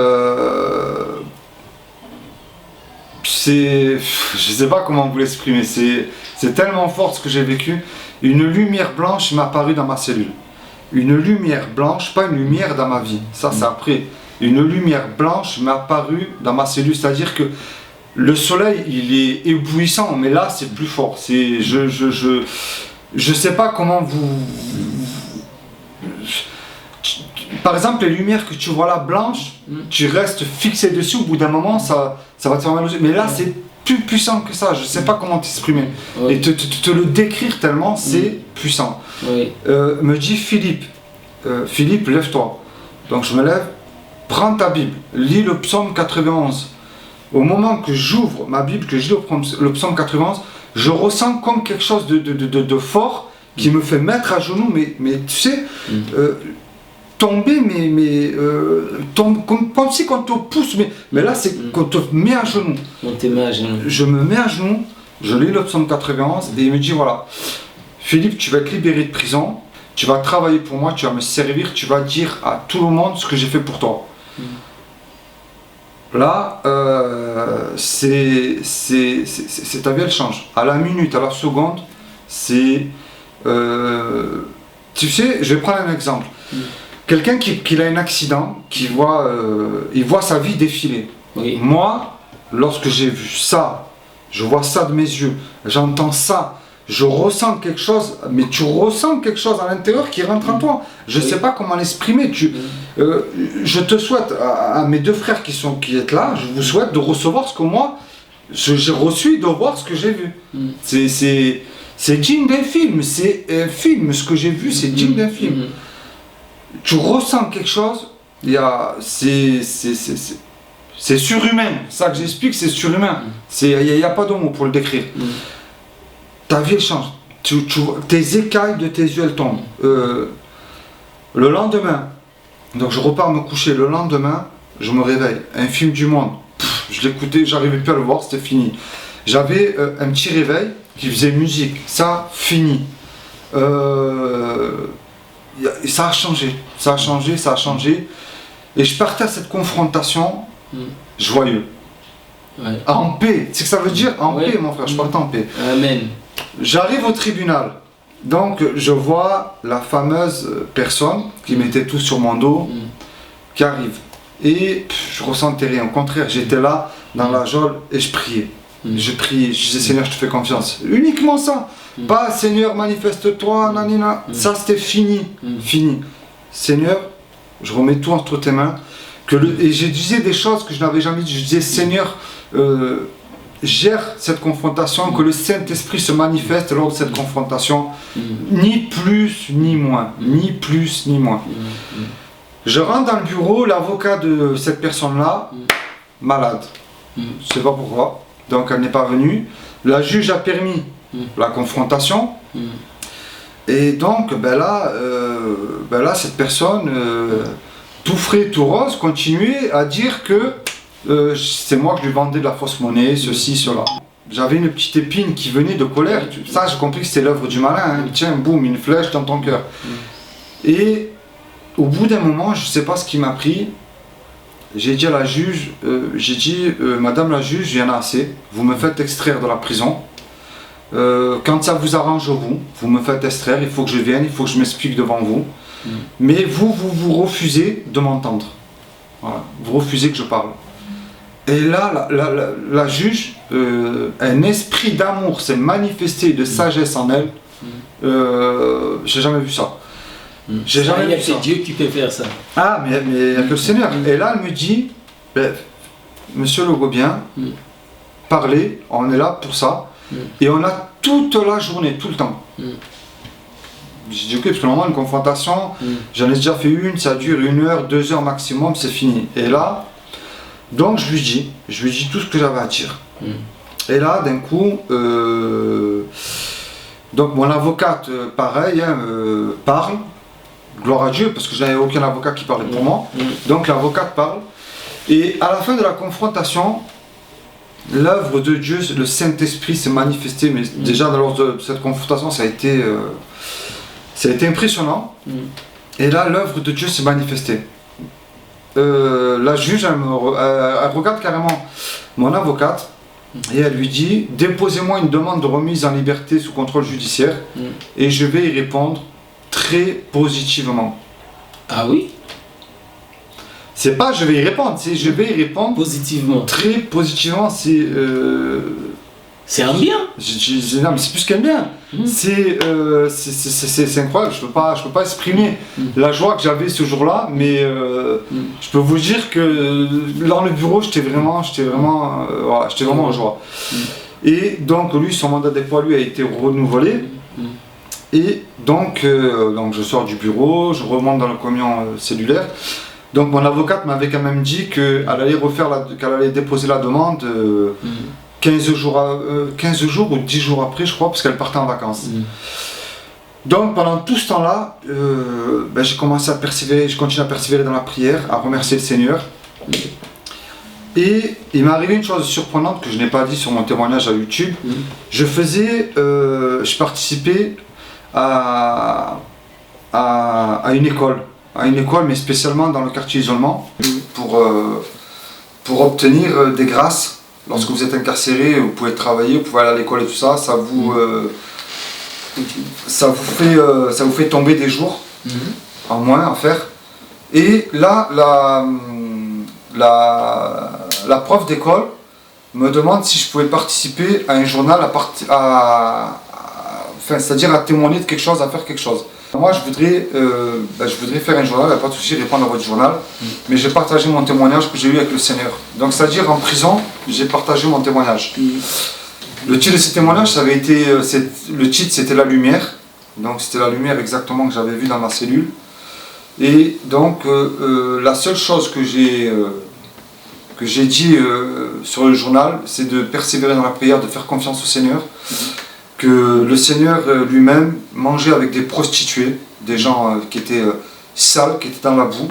sais pas comment vous l'exprimer, c'est tellement fort ce que j'ai vécu. Une lumière blanche m'est apparue dans ma cellule. Une lumière blanche, pas une lumière dans ma vie, ça c'est après. Une lumière blanche m'est apparue dans ma cellule, c'est-à-dire que le soleil il est éblouissant, mais là c'est plus fort. C'est, je sais pas comment par exemple les lumières que tu vois là blanches, tu restes fixé dessus, au bout d'un moment ça va te faire mal aux yeux. Mais là c'est plus puissant que ça, je sais pas comment t'exprimer. Et te le décrire tellement c'est puissant. Me dit Philippe, Philippe lève-toi. Donc je me lève, prends ta Bible, lis le psaume 91. Au moment que j'ouvre ma Bible, que je lis le psaume 91, je ressens comme quelque chose de fort qui me fait mettre à genoux, mais tu sais, tomber, comme si on te pousse, mais là c'est qu'on te met à genoux. On te met à genoux. Je me mets à genoux, je lis le psaume 91 et il me dit voilà, Philippe, tu vas être libéré de prison, tu vas travailler pour moi, tu vas me servir, tu vas dire à tout le monde ce que j'ai fait pour toi. Là, ta vie elle change. À la minute, à la seconde, c'est... tu sais, je vais prendre un exemple. Quelqu'un qui a un accident, il voit sa vie défiler. Moi, lorsque j'ai vu ça, je vois ça de mes yeux, j'entends ça, je ressens quelque chose, mais tu ressens quelque chose à l'intérieur qui rentre en toi. Je ne sais pas comment l'exprimer. Je te souhaite, à mes deux frères qui êtes là, je vous souhaite de recevoir ce que moi, j'ai reçu, de voir ce que j'ai vu. C'est digne d'un film, c'est un film, ce que j'ai vu, c'est digne d'un film. Tu ressens quelque chose, c'est surhumain, ça que j'explique, c'est surhumain. Il n'y a pas de mots pour le décrire. Ta vie elle change, tes écailles de tes yeux elles tombent. Le lendemain, donc je repars me coucher, le lendemain, je me réveille, un film du monde, je l'écoutais, j'arrivais plus à le voir, c'était fini. J'avais un petit réveil qui faisait musique, ça, fini. Ça a changé, ça a changé, ça a changé. Et je partais à cette confrontation joyeux. En paix, c'est ce que ça veut dire, en paix mon frère, je partais en paix. Amen. J'arrive au tribunal, donc je vois la fameuse personne qui mettait tout sur mon dos, qui arrive. Et je ressentais rien, au contraire, j'étais là dans la geôle et je priais. Je priais, je disais Seigneur, je te fais confiance. Uniquement ça. Pas Seigneur, manifeste-toi, nanina. Ça c'était fini, fini. Seigneur, je remets tout entre tes mains. Et je disais des choses que je n'avais jamais dit. Je disais Seigneur, gère cette confrontation, que le Saint-Esprit se manifeste lors de cette confrontation, ni plus ni moins, ni plus ni moins. Je rentre dans le bureau, l'avocat de cette personne-là, malade, je ne sais pas pourquoi, donc elle n'est pas venue. La juge a permis la confrontation, et donc ben là cette personne, tout frais, tout rose, continuait à dire que c'est moi que je lui vendais de la fausse monnaie, ceci, cela. J'avais une petite épine qui venait de colère. Ça, j'ai compris que c'était l'œuvre du malin. Hein. Tiens, boum, une flèche dans ton cœur. Et au bout d'un moment, je ne sais pas ce qui m'a pris. j'ai dit à la juge, Madame la juge, il y en a assez, vous me faites extraire de la prison. Quand ça vous arrange vous me faites extraire, il faut que je vienne, il faut que je m'explique devant vous. Mais vous refusez de m'entendre. Voilà. Vous refusez que je parle. Et là, la juge, un esprit d'amour s'est manifesté, de sagesse en elle. J'ai jamais vu ça. J'ai jamais vu ça. C'est Dieu qui peut faire ça. Ah, mais il n'y a que le Seigneur. Et là, elle me dit, Monsieur Le Gobien, parlez, on est là pour ça. Et on a toute la journée, tout le temps. J'ai dit ok, parce que normalement une confrontation, j'en ai déjà fait une, ça dure 1 heure, 2 heures maximum, c'est fini. Et là, donc je lui dis tout ce que j'avais à dire. Et là, d'un coup, donc mon avocate, pareil, parle, gloire à Dieu, parce que je n'avais aucun avocat qui parlait pour moi. Donc l'avocate parle. Et à la fin de la confrontation, l'œuvre de Dieu, le Saint-Esprit s'est manifesté, mais déjà lors de cette confrontation, ça a été impressionnant. Et là, l'œuvre de Dieu s'est manifestée. La juge, elle regarde carrément mon avocate et elle lui dit « Déposez-moi une demande de remise en liberté sous contrôle judiciaire et je vais y répondre très positivement. » Ah oui? C'est pas je vais y répondre, c'est je vais y répondre positivement. Très positivement, c'est. C'est un bien. Non, mais c'est plus qu'un bien. C'est incroyable, je peux pas exprimer la joie que j'avais ce jour-là, mais je peux vous dire que dans le bureau, j'étais vraiment en joie. Et donc, lui, son mandat de dépôt, lui, a été renouvelé. Et donc je sors du bureau, je remonte dans le camion cellulaire. Donc mon avocate m'avait quand même dit qu'elle allait déposer la demande 15 jours ou 10 jours après, je crois, parce qu'elle partait en vacances. Donc pendant tout ce temps-là, j'ai commencé à persévérer, je continue à persévérer dans la prière, à remercier le Seigneur. Et il m'est arrivé une chose surprenante que je n'ai pas dit sur mon témoignage à YouTube. Je participais à une école. Mais spécialement dans le quartier isolement, pour obtenir des grâces. Lorsque vous êtes incarcéré, vous pouvez travailler, vous pouvez aller à l'école et tout ça, ça vous fait tomber des jours en moins à faire. Et là, la prof d'école me demande si je pouvais participer à un journal, c'est-à-dire à témoigner de quelque chose, à faire quelque chose. Moi, je voudrais faire un journal, il n'y a pas de souci, répondre à votre journal, mais j'ai partagé mon témoignage que j'ai eu avec le Seigneur. Donc, c'est-à-dire en prison, j'ai partagé mon témoignage. Le titre de ce témoignage, le titre, c'était La Lumière. Donc, c'était la lumière exactement que j'avais vue dans ma cellule. Et donc, la seule chose que j'ai dit sur le journal, c'est de persévérer dans la prière, de faire confiance au Seigneur. Que le Seigneur lui-même mangeait avec des prostituées, des gens qui étaient sales, qui étaient dans la boue.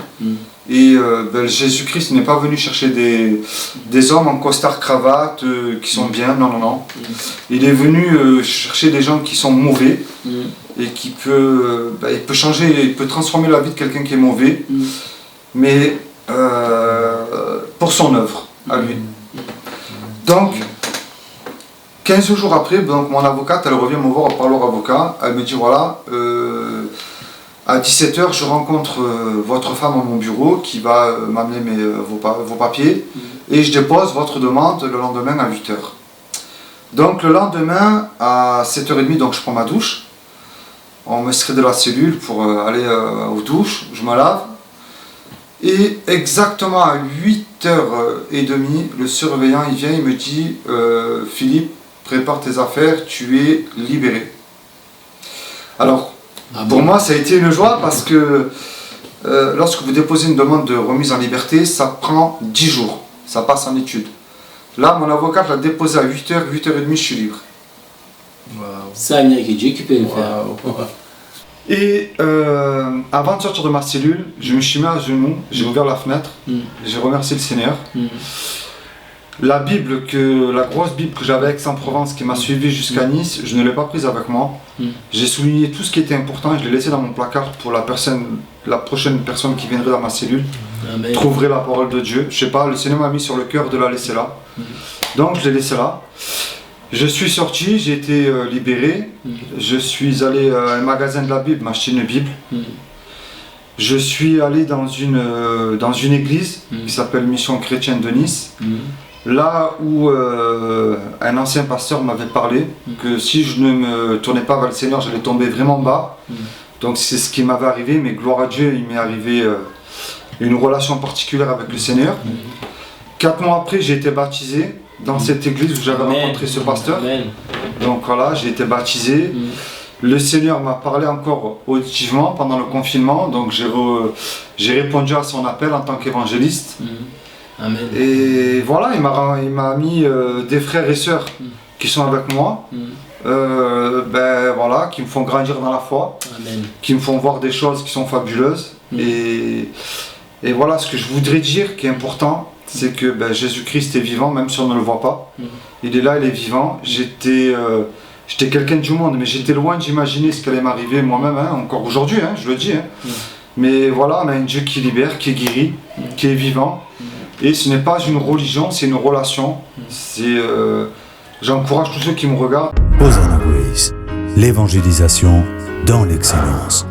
Et Jésus-Christ n'est pas venu chercher des hommes en costard cravate qui sont bien, non. Il est venu chercher des gens qui sont mauvais et il peut changer, il peut transformer la vie de quelqu'un qui est mauvais, mais pour son œuvre, à lui. Donc, 15 jours après, donc mon avocate, elle revient me voir par leur avocat, elle me dit voilà, à 17h, je rencontre votre femme à mon bureau qui va m'amener vos papiers et je dépose votre demande le lendemain à 8h. Donc le lendemain à 7h30, donc je prends ma douche, on me serait de la cellule pour aller aux douches, je me lave et exactement à 8h30, le surveillant il vient, il me dit Philippe, prépare tes affaires, tu es libéré. Alors, pour moi, ça a été une joie parce que lorsque vous déposez une demande de remise en liberté, ça prend 10 jours, ça passe en étude. Là, mon avocat l'a déposé à 8h, 8h30, je suis libre. Ça, il n'y a que Dieu qui peut le faire. Et avant de sortir de ma cellule, je me suis mis à genoux, j'ai ouvert la fenêtre, j'ai remercié le Seigneur. La Bible, la grosse Bible que j'avais à Aix-en-Provence qui m'a suivi jusqu'à Nice, je ne l'ai pas prise avec moi. J'ai souligné tout ce qui était important et je l'ai laissé dans mon placard pour la prochaine personne qui viendrait dans ma cellule. Amen. Trouverait la parole de Dieu. Je sais pas, le Seigneur m'a mis sur le cœur de la laisser là. Donc je l'ai laissé là. Je suis sorti, j'ai été libéré. Je suis allé à un magasin de la Bible m'acheter une Bible. Je suis allé dans une église qui s'appelle Mission Chrétienne de Nice. Là où un ancien pasteur m'avait parlé que si je ne me tournais pas vers le Seigneur, j'allais tomber vraiment bas. Donc c'est ce qui m'avait arrivé, mais gloire à Dieu, il m'est arrivé une relation particulière avec le Seigneur. 4 mois après, j'ai été baptisé dans cette église où j'avais rencontré ce pasteur. Amen. Donc voilà, j'ai été baptisé. Le Seigneur m'a parlé encore auditivement pendant le confinement, donc j'ai répondu à son appel en tant qu'évangéliste. Amen. Et voilà, il m'a mis des frères et sœurs qui sont avec moi, voilà, qui me font grandir dans la foi, Amen. qui me font voir des choses qui sont fabuleuses. Et voilà, ce que je voudrais dire qui est important, c'est que Jésus-Christ est vivant, même si on ne le voit pas. Il est là, il est vivant. J'étais quelqu'un du monde, mais j'étais loin d'imaginer ce qui allait m'arriver moi-même, hein, encore aujourd'hui, hein, je le dis. Hein. Mais voilà, on a un Dieu qui libère, qui guérit, qui est vivant. Et ce n'est pas une religion, c'est une relation. J'encourage tous ceux qui me regardent. Hosanna Grace, l'évangélisation dans l'excellence.